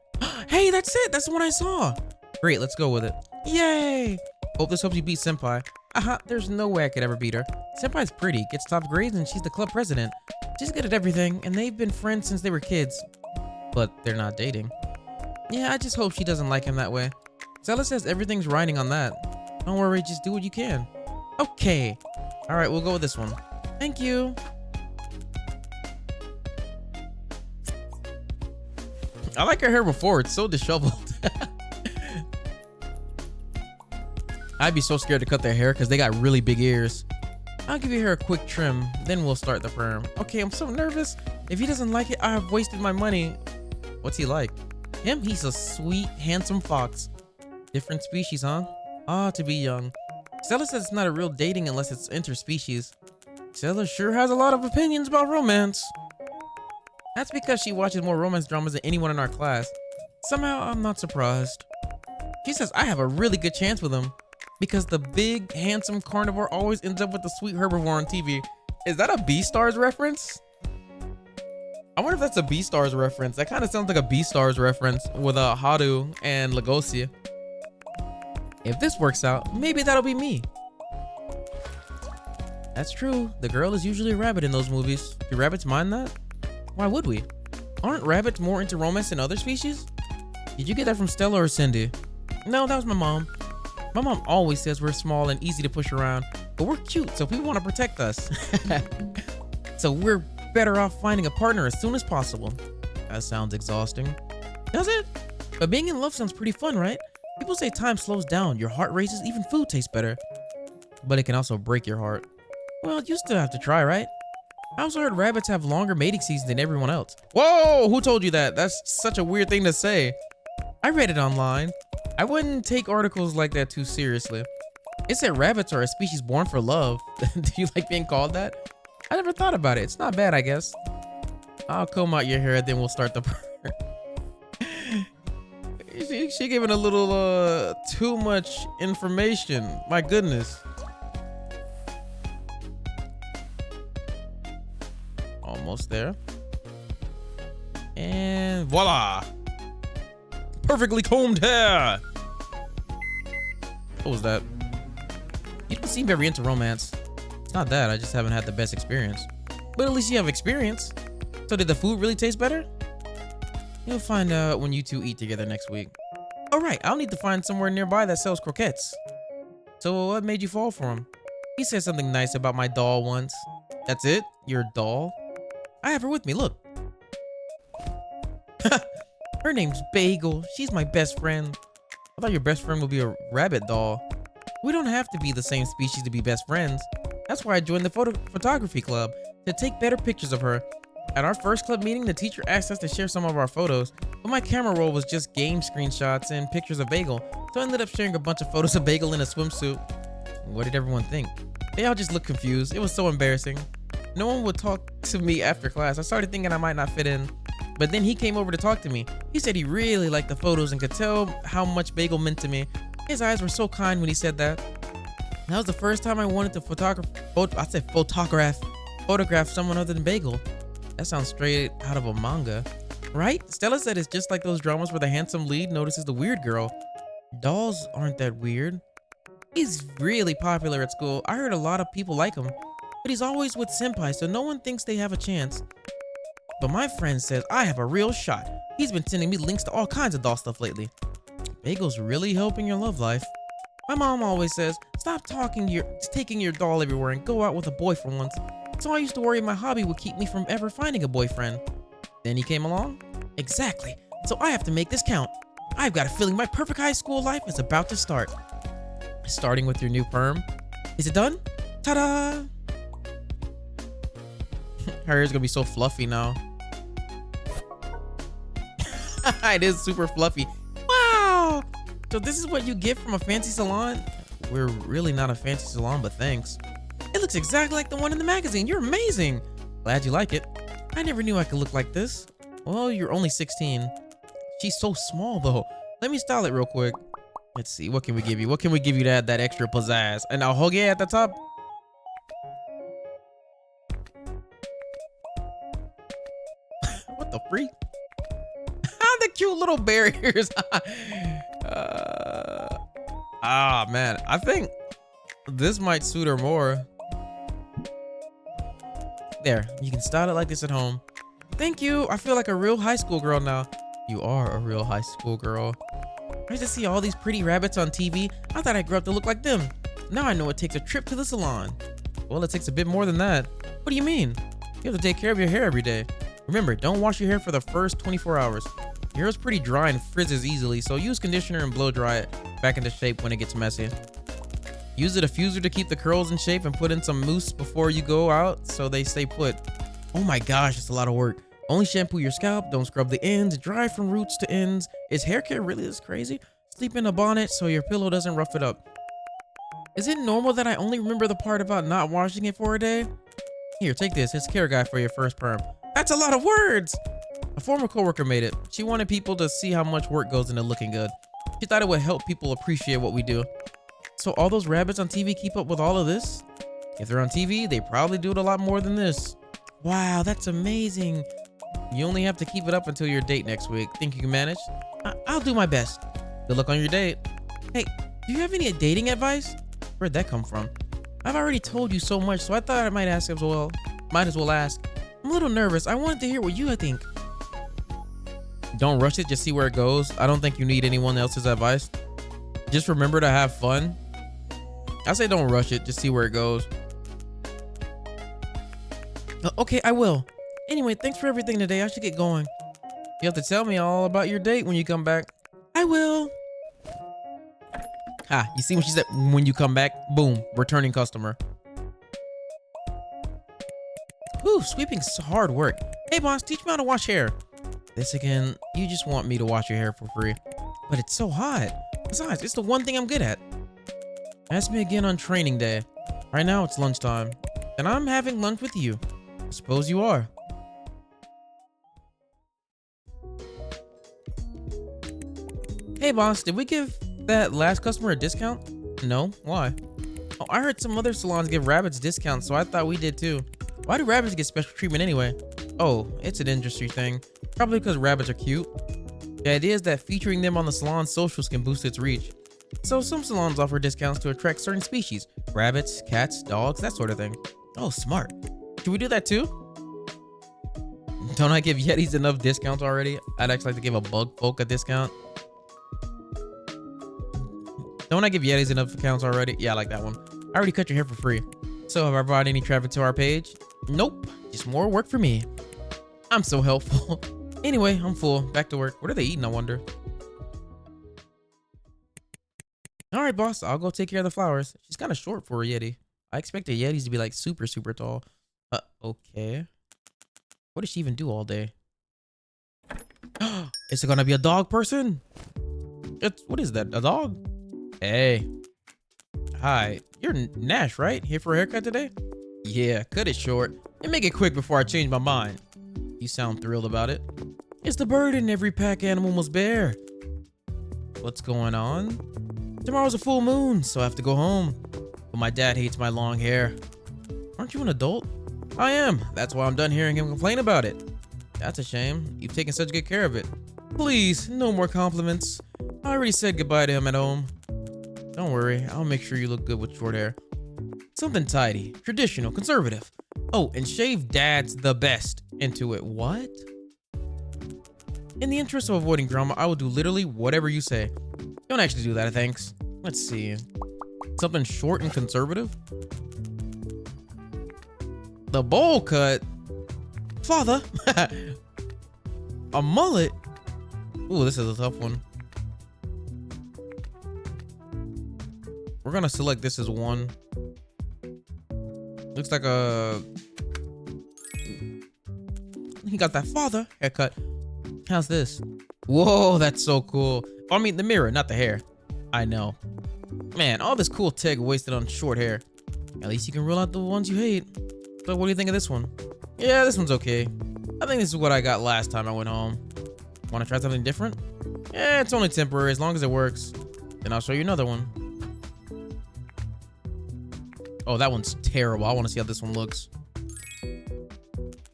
Hey, that's it. That's the one I saw. Great, let's go with it. Yay. Hope this helps you beat Senpai. There's no way I could ever beat her. Senpai's pretty, gets top grades, and she's the club president. She's good at everything, and they've been friends since they were kids. But they're not dating. Yeah, I just hope she doesn't like him that way. Stella says everything's riding on that. Don't worry, just do what you can. Okay. All right, we'll go with this one. Thank you. I like her hair before. It's so disheveled. I'd be so scared to cut their hair because they got really big ears. I'll give your hair a quick trim, then we'll start the perm. Okay, I'm so nervous. If he doesn't like it, I have wasted my money. What's he like? Him? He's a sweet, handsome fox. Different species, huh? Ah, to be young. Stella says it's not a real dating unless it's interspecies. Stella sure has a lot of opinions about romance. That's because she watches more romance dramas than anyone in our class. Somehow, I'm not surprised. She says I have a really good chance with him because the big, handsome carnivore always ends up with the sweet herbivore on TV. Is that a Beastars reference? I wonder if that's a Beastars reference. That kind of sounds like a Beastars reference with a Haru and Legosia. If this works out, maybe that'll be me. That's true. The girl is usually a rabbit in those movies. Do rabbits mind that? Why would we? Aren't rabbits more into romance than other species? Did you get that from Stella or Cindy? No, that was my mom. My mom always says we're small and easy to push around, but we're cute, so people want to protect us. So we're better off finding a partner as soon as possible. That sounds exhausting. Does it? But being in love sounds pretty fun, right? People say time slows down, your heart races, even food tastes better. But it can also break your heart. Well, you still have to try, right? I also heard rabbits have longer mating seasons than everyone else. Whoa, who told you that? That's such a weird thing to say. I read it online. I wouldn't take articles like that too seriously. It said rabbits are a species born for love. Do you like being called that? I never thought about it. It's not bad, I guess. I'll comb out your hair, then we'll start the purr. She gave it a little too much information. My goodness. Almost there. And voila. Perfectly combed hair. What was that? You don't seem very into romance. It's not that, I just haven't had the best experience. But at least you have experience. So did the food really taste better? You'll find out when you two eat together next week. Alright, I'll need to find somewhere nearby that sells croquettes. So what made you fall for him? He said something nice about my doll once. That's it? Your doll? I have her with me, look. Her name's Bagel. She's my best friend. I thought your best friend would be a rabbit doll. We don't have to be the same species to be best friends. That's why I joined the photography club, to take better pictures of her. At our first club meeting, the teacher asked us to share some of our photos, but my camera roll was just game screenshots and pictures of Bagel, so I ended up sharing a bunch of photos of Bagel in a swimsuit. What did everyone think? They all just looked confused. It was so embarrassing. No one would talk to me after class. I started thinking I might not fit in, but then he came over to talk to me. He said he really liked the photos and could tell how much Bagel meant to me. His eyes were so kind when he said that. That was the first time I wanted to photograph someone other than Bagel. That sounds straight out of a manga, right? Stella said it's just like those dramas where the handsome lead notices the weird girl. Dolls aren't that weird. He's really popular at school. I heard a lot of people like him, but he's always with senpai, so no one thinks they have a chance. But my friend says I have a real shot. He's been sending me links to all kinds of doll stuff lately. Bagel's really helping your love life. My mom always says, stop taking your doll everywhere and go out with a boy for once. So I used to worry my hobby would keep me from ever finding a boyfriend. Then he came along? Exactly. So I have to make this count. I've got a feeling my perfect high school life is about to start. Starting with your new perm. Is it done? Ta-da! Her hair's gonna be so fluffy now. It is super fluffy. Wow! So this is what you get from a fancy salon? We're really not a fancy salon, but thanks. It looks exactly like the one in the magazine. You're amazing. Glad you like it. I never knew I could look like this. Well, you're only 16. She's so small though. Let me style it real quick. Let's see, what can we give you? What can we give you to add that extra pizzazz? And a hoagie at the top? What the freak? The cute little barriers. Man, I think this might suit her more. There, you can style it like this at home. Thank you. I feel like a real high school girl now. You are a real high school girl. I used to see all these pretty rabbits on TV. I thought I'd grow up to look like them. Now I know it takes a trip to the salon. Well, it takes a bit more than that. What do you mean? You have to take care of your hair every day. Remember, don't wash your hair for the first 24 hours. Your hair is pretty dry and frizzes easily, so use conditioner and blow dry it back into shape when it gets messy. Use a diffuser to keep the curls in shape and put in some mousse before you go out so they stay put. Oh my gosh, it's a lot of work. Only shampoo your scalp, don't scrub the ends, dry from roots to ends. Is hair care really this crazy? Sleep in a bonnet so your pillow doesn't rough it up. Is it normal that I only remember the part about not washing it for a day? Here, take this. It's care guide for your first perm. That's a lot of words. A former coworker made it. She wanted people to see how much work goes into looking good. She thought it would help people appreciate what we do. So all those rabbits on TV keep up with all of this? If they're on TV, they probably do it a lot more than this. Wow, that's amazing. You only have to keep it up until your date next week. Think you can manage? I'll do my best. Good luck on your date. Hey, do you have any dating advice? Where'd that come from? I've already told you so much, so I thought I might ask as well. Might as well ask. I'm a little nervous. I wanted to hear what you think. Don't rush it, just see where it goes. I don't think you need anyone else's advice. Just remember to have fun. I say don't rush it, just see where it goes. Okay, I will. Anyway, thanks for everything today. I should get going. You have to tell me all about your date when you come back. I will. Ah, you see what she said? When you come back, boom, returning customer. Whew, sweeping's hard work. Hey boss, teach me how to wash hair. This again, you just want me to wash your hair for free. But it's so hot. Besides, it's the one thing I'm good at. Ask me again on training day. Right now it's lunchtime. And I'm having lunch with you. I suppose you are. Hey boss, did we give that last customer a discount? No, why? Oh, I heard some other salons give rabbits discounts, so I thought we did too. Why do rabbits get special treatment anyway? Oh, it's an industry thing. Probably because rabbits are cute. The idea is that featuring them on the salon's socials can boost its reach. So some salons offer discounts to attract certain species. Rabbits, cats, dogs, that sort of thing. Oh, smart. Should we do that too? Don't I give Yetis enough discounts already? I'd actually like to give a bug folk a discount. Don't I give Yetis enough accounts already? Yeah, I like that one. I already cut your hair for free. So have I brought any traffic to our page? Nope, just more work for me. I'm so helpful. Anyway, I'm full. Back to work. What are they eating, I wonder? All right, boss. I'll go take care of the flowers. She's kind of short for a Yeti. I expected Yetis to be like super, super tall. Okay. What does she even do all day? Is it gonna be a dog person? What is that? A dog? Hey. Hi. You're Nash, right? Here for a haircut today? Yeah, cut it short and make it quick before I change my mind. You sound thrilled about it. It's the burden every pack animal must bear. What's going on? Tomorrow's a full moon, so I have to go home. But my dad hates my long hair. Aren't you an adult? I am. That's why I'm done hearing him complain about it. That's a shame. You've taken such good care of it. Please, no more compliments. I already said goodbye to him at home. Don't worry, I'll make sure you look good with short hair. Something tidy, traditional, conservative. Oh, and shave dad's the best. Into it. What? In the interest of avoiding drama, I will do literally whatever you say. Don't actually do that, thanks. Let's see. Something short and conservative? The bowl cut? Father? A mullet? Ooh, this is a tough one. We're gonna select this as one. Looks like a... He got that father haircut. How's this? Whoa, that's so cool. I mean, the mirror, not the hair. I know. Man, all this cool tech wasted on short hair. At least you can rule out the ones you hate. So what do you think of this one? Yeah, this one's okay. I think this is what I got last time I went home. Want to try something different? Yeah, it's only temporary as long as it works. Then I'll show you another one. Oh, that one's terrible. I want to see how this one looks.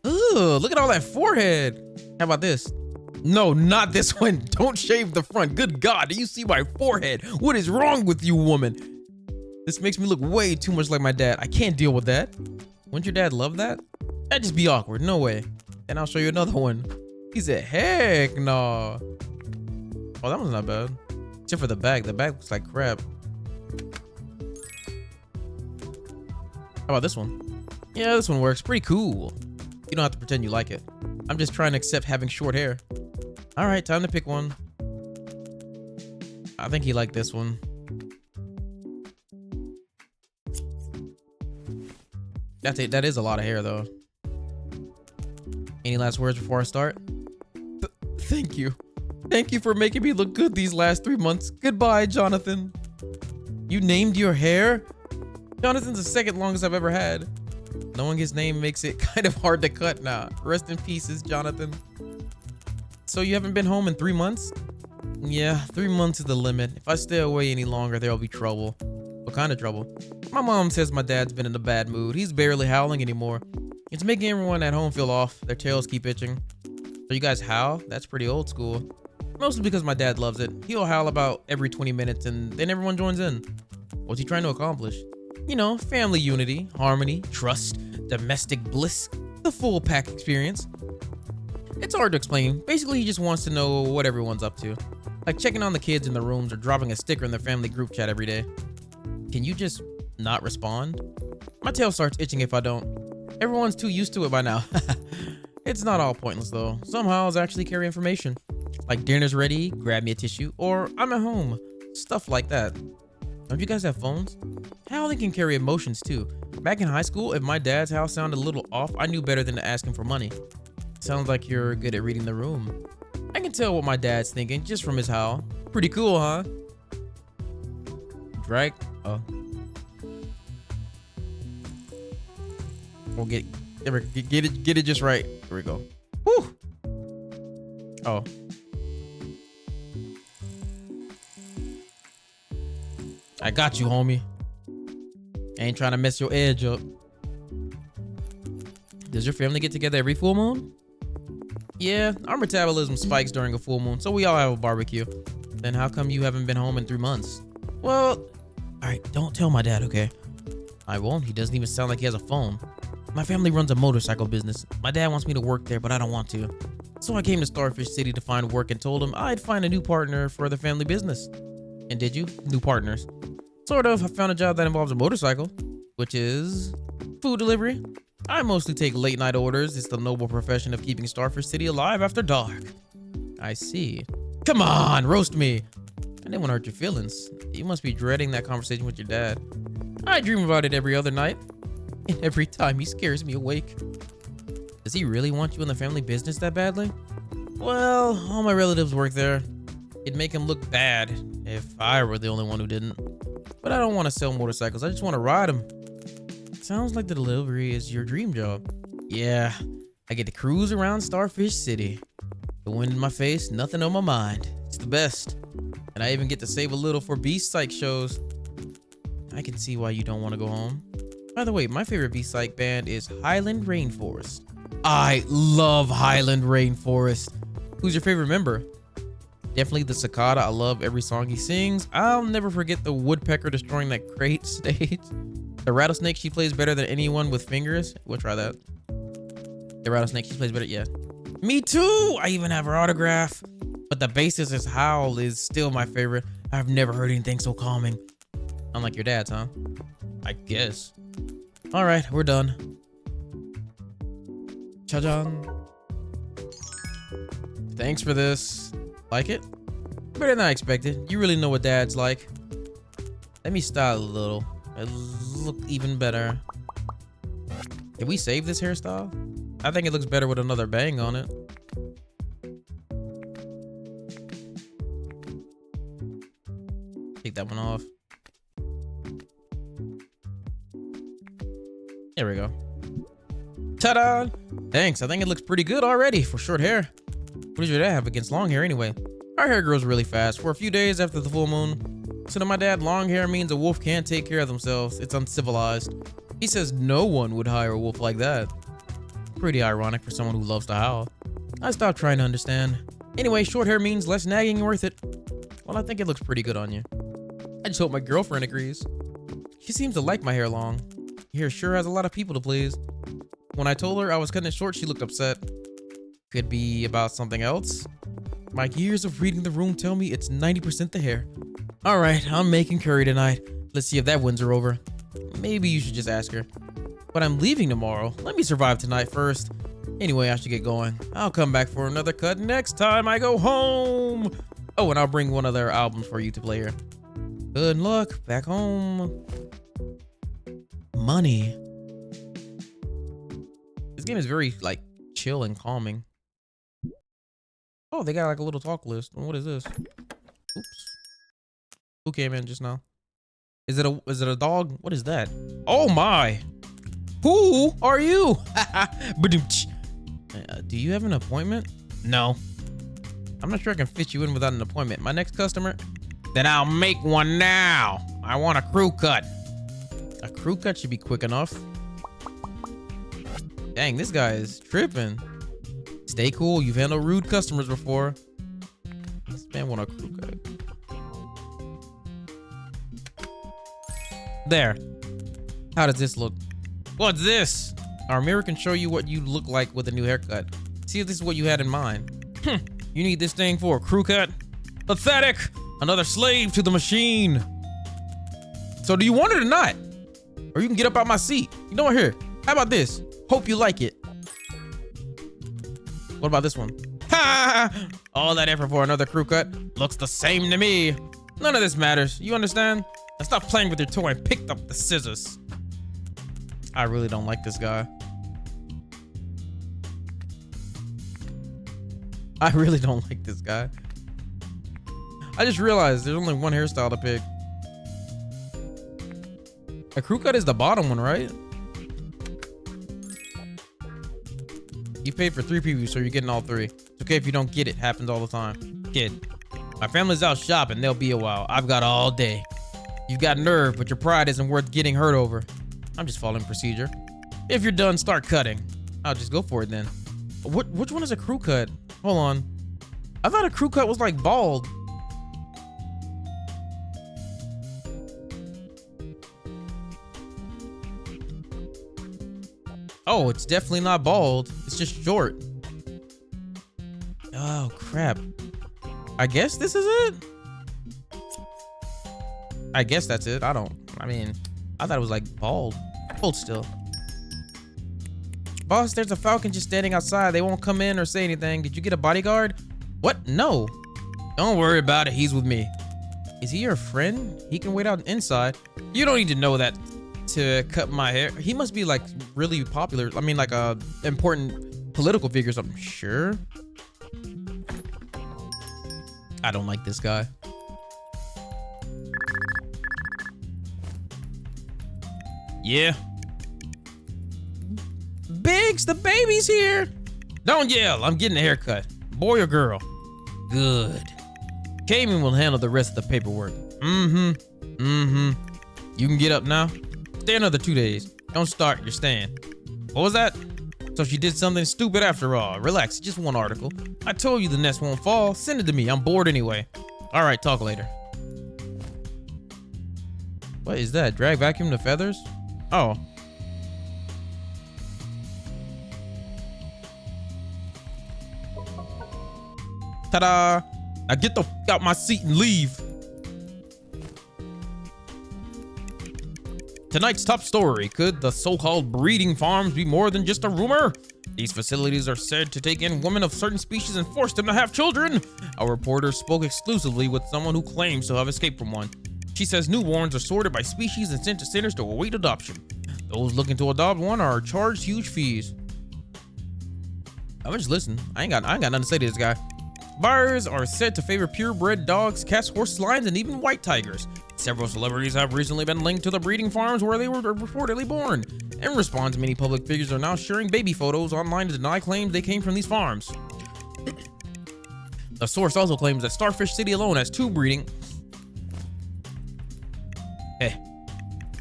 Ooh, look at all that forehead. How about this? No, not this one. Don't shave the front. Good God, do you see my forehead? What is wrong with you, woman? This makes me look way too much like my dad. I can't deal with that. Wouldn't your dad love that? That'd just be awkward. No way. And I'll show you another one. He said, heck no. Oh, that one's not bad. Except for the back. The back looks like crap. How about this one? Yeah, this one works. Pretty cool. You don't have to pretend you like it. I'm just trying to accept having short hair. All right, time to pick one. I think he liked this one. That is a lot of hair, though. Any last words before I start? Thank you. Thank you for making me look good these last 3 months. Goodbye, Jonathan. You named your hair? Jonathan's the second longest I've ever had. Knowing his name makes it kind of hard to cut now. Rest in pieces, Jonathan. So you haven't been home in 3 months? Yeah, 3 months is the limit. If I stay away any longer, there'll be trouble. What kind of trouble? My mom says my dad's been in a bad mood. He's barely howling anymore. It's making everyone at home feel off. Their tails keep itching. So you guys howl? That's pretty old school. Mostly because my dad loves it. He'll howl about every 20 minutes and then everyone joins in. What's he trying to accomplish? You know, family unity, harmony, trust, domestic bliss, the full pack experience. It's hard to explain. Basically, he just wants to know what everyone's up to. Like checking on the kids in the rooms or dropping a sticker in their family group chat every day. Can you just not respond? My tail starts itching if I don't. Everyone's too used to it by now. It's not all pointless though. Some howls actually carry information. Like dinner's ready, grab me a tissue, or I'm at home. Stuff like that. Don't you guys have phones? Howling can carry emotions too. Back in high school, if my dad's howl sounded a little off, I knew better than to ask him for money. Sounds like you're good at reading the room. I can tell what my dad's thinking just from his howl. Pretty cool, huh? Drag. Oh. We'll get it just right. Here we go. Woo! Oh. I got you, homie. I ain't trying to mess your edge up. Does your family get together every full moon? Yeah, our metabolism spikes during a full moon, so we all have a barbecue. Then how come you haven't been home in 3 months? Well, alright, don't tell my dad, okay? I won't. He doesn't even sound like he has a phone. My family runs a motorcycle business. My dad wants me to work there, but I don't want to. So I came to Starfish City to find work and told him I'd find a new partner for the family business. And did you? New partners. Sort of. I found a job that involves a motorcycle, which is food delivery. I mostly take late night orders. It's the noble profession of keeping Starfish City alive after dark. I see. Come on, roast me. I didn't want to hurt your feelings. You must be dreading that conversation with your dad. I dream about it every other night. And every time he scares me awake. Does he really want you in the family business that badly? Well, all my relatives work there. It'd make him look bad if I were the only one who didn't. But I don't want to sell motorcycles. I just want to ride them. Sounds like the delivery is your dream job. Yeah, I get to cruise around Starfish City. The wind in my face, nothing on my mind. It's the best. And I even get to save a little for Beast Psych shows. I can see why you don't want to go home. By the way, my favorite Beast Psych band is Highland Rainforest. I love Highland Rainforest. Who's your favorite member? Definitely the cicada. I love every song he sings. I'll never forget the woodpecker destroying that great stage. The rattlesnake, she plays better than anyone with fingers. We'll try that. The rattlesnake, she plays better. Yeah. Me too. I even have her autograph. But the bassist's howl is still my favorite. I've never heard anything so calming. Unlike your dad's, huh? I guess. All right, we're done. Cha-jang. Thanks for this. Like it? Better than I expected. You really know what dad's like. Let me style a little. It look even better. Can we save this hairstyle? I think it looks better with another bang on it. Take that one off. There we go. Ta-da! Thanks. I think it looks pretty good already for short hair. What does your dad have against long hair anyway? Our hair grows really fast for a few days after the full moon. So to my dad, long hair means a wolf can't take care of themselves. It's uncivilized. He says no one would hire a wolf like that. Pretty ironic for someone who loves to howl. I stopped trying to understand. Anyway, short hair means less nagging and worth it. Well, I think it looks pretty good on you. I just hope my girlfriend agrees. She seems to like my hair long. Your hair sure has a lot of people to please. When I told her I was cutting it short, she looked upset. Could be about something else. My years of reading the room tell me it's 90% the hair. All right, I'm making curry tonight. Let's see if that wins her over. Maybe you should just ask her. But I'm leaving tomorrow. Let me survive tonight first. Anyway, I should get going. I'll come back for another cut next time I go home. Oh, and I'll bring one of their albums for you to play here. Good luck back home. Money. This game is very like chill and calming. Oh, they got like a little talk list. What is this? Oops. Who came in just now? Is it a dog? What is that? Oh my. Who are you? Do you have an appointment? No. I'm not sure I can fit you in without an appointment. My next customer? Then I'll make one now. I want a crew cut. A crew cut should be quick enough. Dang, this guy is tripping. Stay cool. You've handled rude customers before. This man want a crew cut. There. How does this look? What's this? Our mirror can show you what you look like with a new haircut. See if this is what you had in mind. You need this thing for a crew cut? Pathetic! Another slave to the machine. So do you want it or not? Or you can get up out my seat. You know what, here? How about this? Hope you like it. What about this one? Ha! All that effort for another crew cut looks the same to me. None of this matters. You understand? Now stop playing with your toy and pick up the scissors. I really don't like this guy. I really don't like this guy. I just realized there's only one hairstyle to pick. A crew cut is the bottom one, right? You paid for 3 previews, so you're getting all 3. It's okay if you don't get it. Happens all the time. Kid, my family's out shopping. They'll be a while. I've got all day. You've got nerve, but your pride isn't worth getting hurt over. I'm just following procedure. If you're done, start cutting. I'll just go for it then. Which one is a crew cut? Hold on. I thought a crew cut was like bald. Oh, it's definitely not bald. It's just short. Oh, crap. I guess this is it? I guess that's it. I thought it was like bald. Hold still. Boss, there's a falcon just standing outside. They won't come in or say anything. Did you get a bodyguard? What? No. Don't worry about it. He's with me. Is he your friend? He can wait out inside. You don't need to know that to cut my hair. He must be like really popular. I mean, like a important political figure or something. Sure. I don't like this guy. Yeah. Biggs, the baby's here. Don't yell. I'm getting a haircut. Boy or girl? Good. Cayman will handle the rest of the paperwork. You can get up now. Stay another 2 days. Don't start. You're staying. What was that? So she did something stupid after all. Relax. Just one article. I told you the nest won't fall. Send it to me. I'm bored anyway. All right. Talk later. What is that? Drag vacuum the feathers? Oh. Ta-da! Now get the f out my seat and leave. Tonight's top story. Could the so-called breeding farms be more than just a rumor? These facilities are said to take in women of certain species and force them to have children. A reporter spoke exclusively with someone who claims to have escaped from one. She says newborns are sorted by species and sent to centers to await adoption. Those looking to adopt one are charged huge fees. I'm just listening. I ain't got nothing to say to this guy. Buyers are said to favor purebred dogs, cats, horses, lions, and even white tigers. Several celebrities have recently been linked to the breeding farms where they were reportedly born. In response, many public figures are now sharing baby photos online to deny claims they came from these farms. The source also claims that Starfish City alone has 2 breeding. Hey,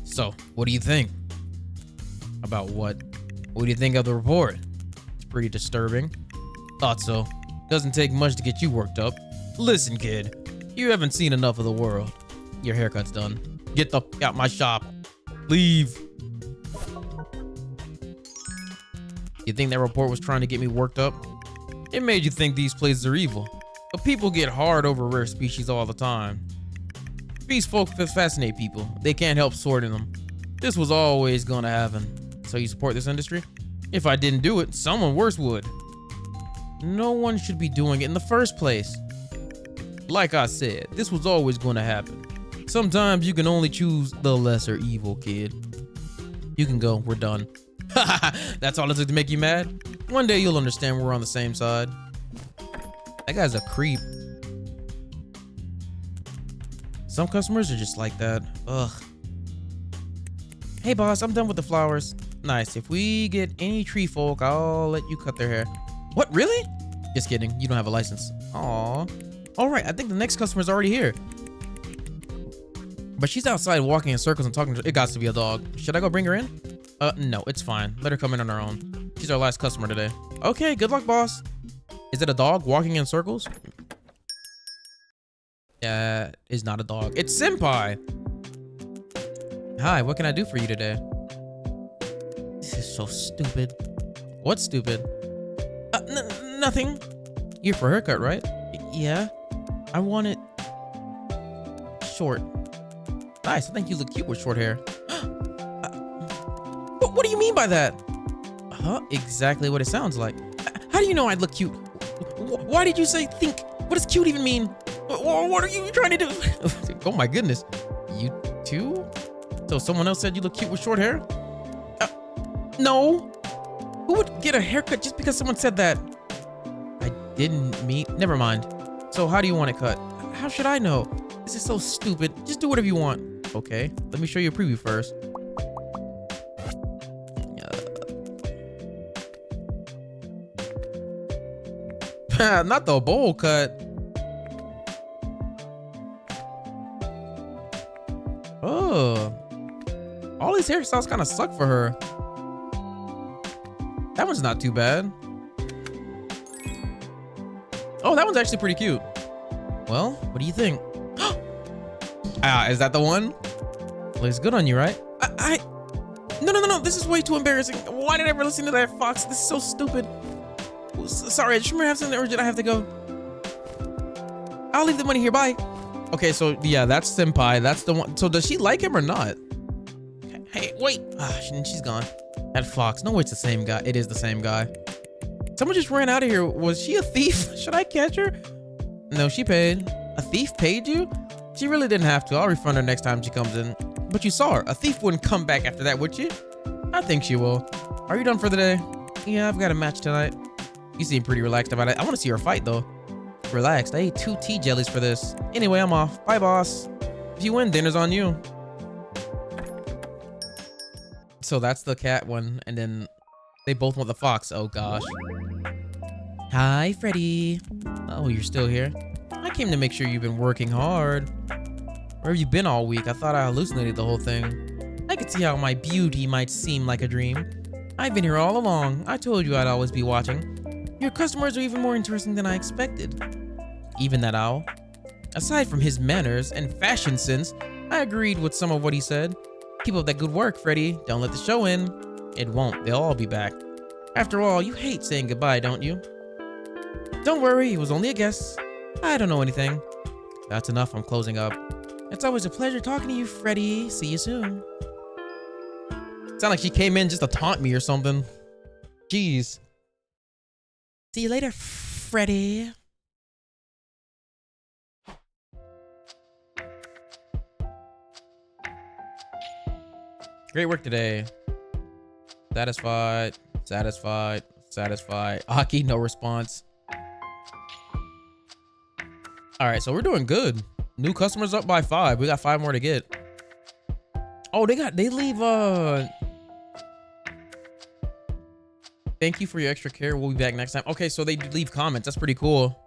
so what do you think? About what? What do you think of the report? It's pretty disturbing. Thought so. Doesn't take much to get you worked up. Listen, kid, you haven't seen enough of the world. Your haircut's done. Get the f out my shop. Leave. You think that report was trying to get me worked up? It made you think these places are evil. But people get hard over rare species all the time. Beastfolk fascinate people. They can't help sorting them. This was always gonna happen. So you support this industry? If I didn't do it, someone worse would. No one should be doing it in the first place. Like I said, this was always going to happen. Sometimes you can only choose the lesser evil, kid. You can go. We're done. That's all it took to make you mad? One day you'll understand we're on the same side. That guy's a creep. Some customers are just like that. Ugh. Hey boss, I'm done with the flowers. Nice. If we get any tree folk, I'll let you cut their hair. What, really? Just kidding. You don't have a license. Aw. All right, I think the next customer's already here. But she's outside walking in circles and talking to... It got to be a dog. Should I go bring her in? No, it's fine. Let her come in on her own. She's our last customer today. Okay, good luck, boss. Is it a dog walking in circles? That is not a dog. It's Senpai. Hi, what can I do for you today? This is so stupid. What's stupid? Nothing. You're for a haircut, right? Yeah. I want it short. Nice. I think you look cute with short hair. What do you mean by that? Huh? Exactly what it sounds like. How do you know I'd look cute? Why did you say think? What does cute even mean? What are you trying to do? Oh my goodness. You too? So someone else said you look cute with short hair? No. Who would get a haircut just because someone said that? I didn't mean. Never mind. So how do you want it cut? How should I know? This is so stupid. Just do whatever you want. Okay. Let me show you a preview first. Not the bowl cut. Oh. All these hairstyles kind of suck for her. That one's not too bad. Oh, that one's actually pretty cute. Well, what do you think? Is that the one? Looks good on you, right? No. This is way too embarrassing. Why did I ever listen to that Fox? This is so stupid. Sorry, I just remember I have something urgent. I have to go. I'll leave the money here. Bye. Okay, so yeah, that's Senpai. That's the one. So does she like him or not? Hey, wait. She's gone. That Fox. No, it's the same guy. It is the same guy. Someone just ran out of here. Was she a thief? Should I catch her? No, she paid. A thief paid you? She really didn't have to. I'll refund her next time she comes in. But you saw her. A thief wouldn't come back after that, would she? I think she will. Are you done for the day? Yeah, I've got a match tonight. You seem pretty relaxed about it. I want to see her fight, though. Relaxed. I ate 2 tea jellies for this. Anyway, I'm off. Bye, boss. If you win, dinner's on you. So that's the cat one. And then they both want the fox. Oh, gosh. Hi, Freddy. Oh, you're still here? I came to make sure you've been working hard. Where have you been all week? I thought I hallucinated the whole thing. I could see how my beauty might seem like a dream. I've been here all along. I told you I'd always be watching. Your customers are even more interesting than I expected. Even that owl. Aside from his manners and fashion sense, I agreed with some of what he said. Keep up that good work, Freddy. Don't let the show in. It won't. They'll all be back. After all, you hate saying goodbye, don't you? Don't worry, it was only a guess. I don't know anything. That's enough. I'm closing up. It's always a pleasure talking to you, Freddy. See you soon. Sound like she came in just to taunt me or something. Jeez. See you later, Freddy. Great work today. Satisfied. Aki, no response. All right, so we're doing good. New customers up by 5. We got 5 more to get. Oh, they leave thank you for your extra care. We'll be back next time. Okay, so they leave comments. That's pretty cool.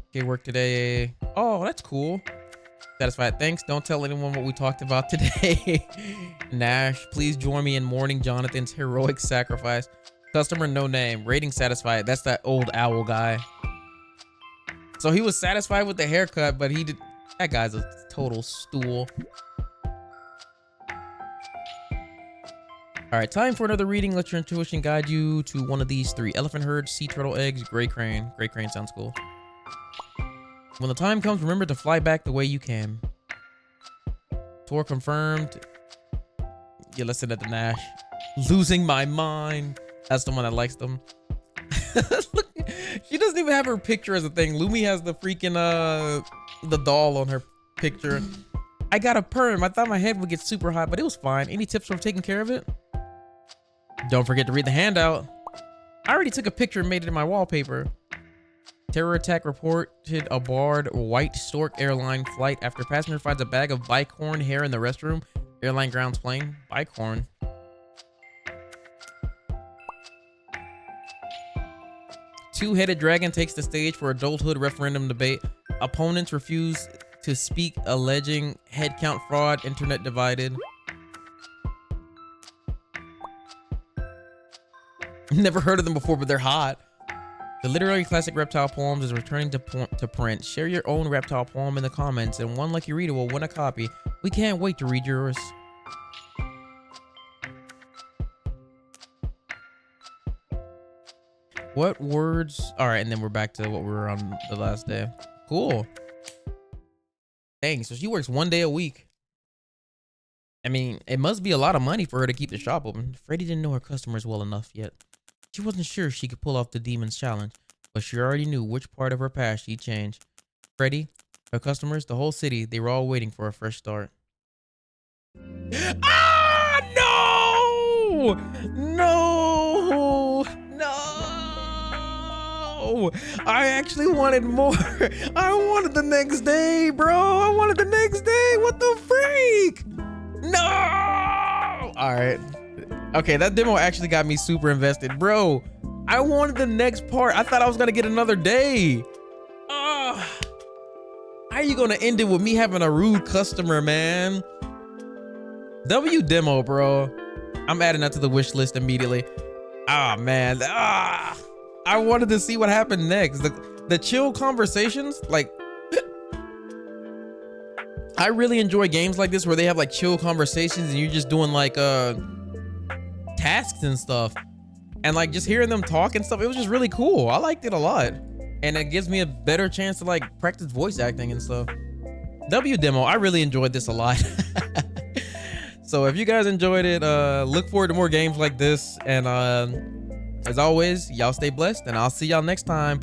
Okay, work today. Oh, that's cool. Satisfied. Thanks. Don't tell anyone what we talked about today. Nash, please join me in mourning Jonathan's heroic sacrifice. Customer no name. Rating satisfied. That's that old owl guy. So he was satisfied with the haircut, but he did. That guy's a total stool. All right, time for another reading. Let your intuition guide you to one of these 3: elephant herd, sea turtle eggs, gray crane. Gray crane sounds cool. When the time comes, remember to fly back the way you came. Tour confirmed. You listen to the Nash. Losing my mind. That's the one that likes them. Look, she doesn't even have her picture as a thing. Lumi has the freaking the doll on her picture. I got a perm. I thought my head would get super hot, but it was fine. Any tips for taking care of it? Don't forget to read the handout. I already took a picture and made it in my wallpaper. Terror attack reported aboard White Stork airline flight after passenger finds a bag of bicorn hair in the restroom. Airline grounds plane. Bicorn. Two-headed dragon takes the stage for adulthood referendum debate. Opponents refuse to speak, alleging headcount fraud. Internet divided. Never heard of them before, but they're hot. The literary classic Reptile Poems is returning to print. Share your own reptile poem in the comments, and one lucky reader will win a copy. We can't wait to read yours. What words? All right, and then we're back to what we were on the last day. Cool. Dang, so she works 1 day a week. I mean, it must be a lot of money for her to keep the shop open. Freddie didn't know her customers well enough yet. She wasn't sure she could pull off the demon's challenge, but she already knew which part of her past she'd change. Freddie, her customers, the whole city, they were all waiting for a fresh start. Ah, no! No! No! I actually wanted more. I wanted the next day, bro. I wanted the next day. What the freak? No! All right. Okay, that demo actually got me super invested. Bro, I wanted the next part. I thought I was gonna get another day. How are you gonna end it with me having a rude customer, man? W demo, bro. I'm adding that to the wish list immediately. Ah, man. I wanted to see what happened next. The chill conversations, like, I really enjoy games like this where they have like chill conversations and you're just doing like tasks and stuff, and like just hearing them talk and stuff. It was just really cool. I liked it a lot, and it gives me a better chance to like practice voice acting and stuff. W demo, I really enjoyed this a lot. So if you guys enjoyed it, look forward to more games like this, and as always, y'all stay blessed, and I'll see y'all next time.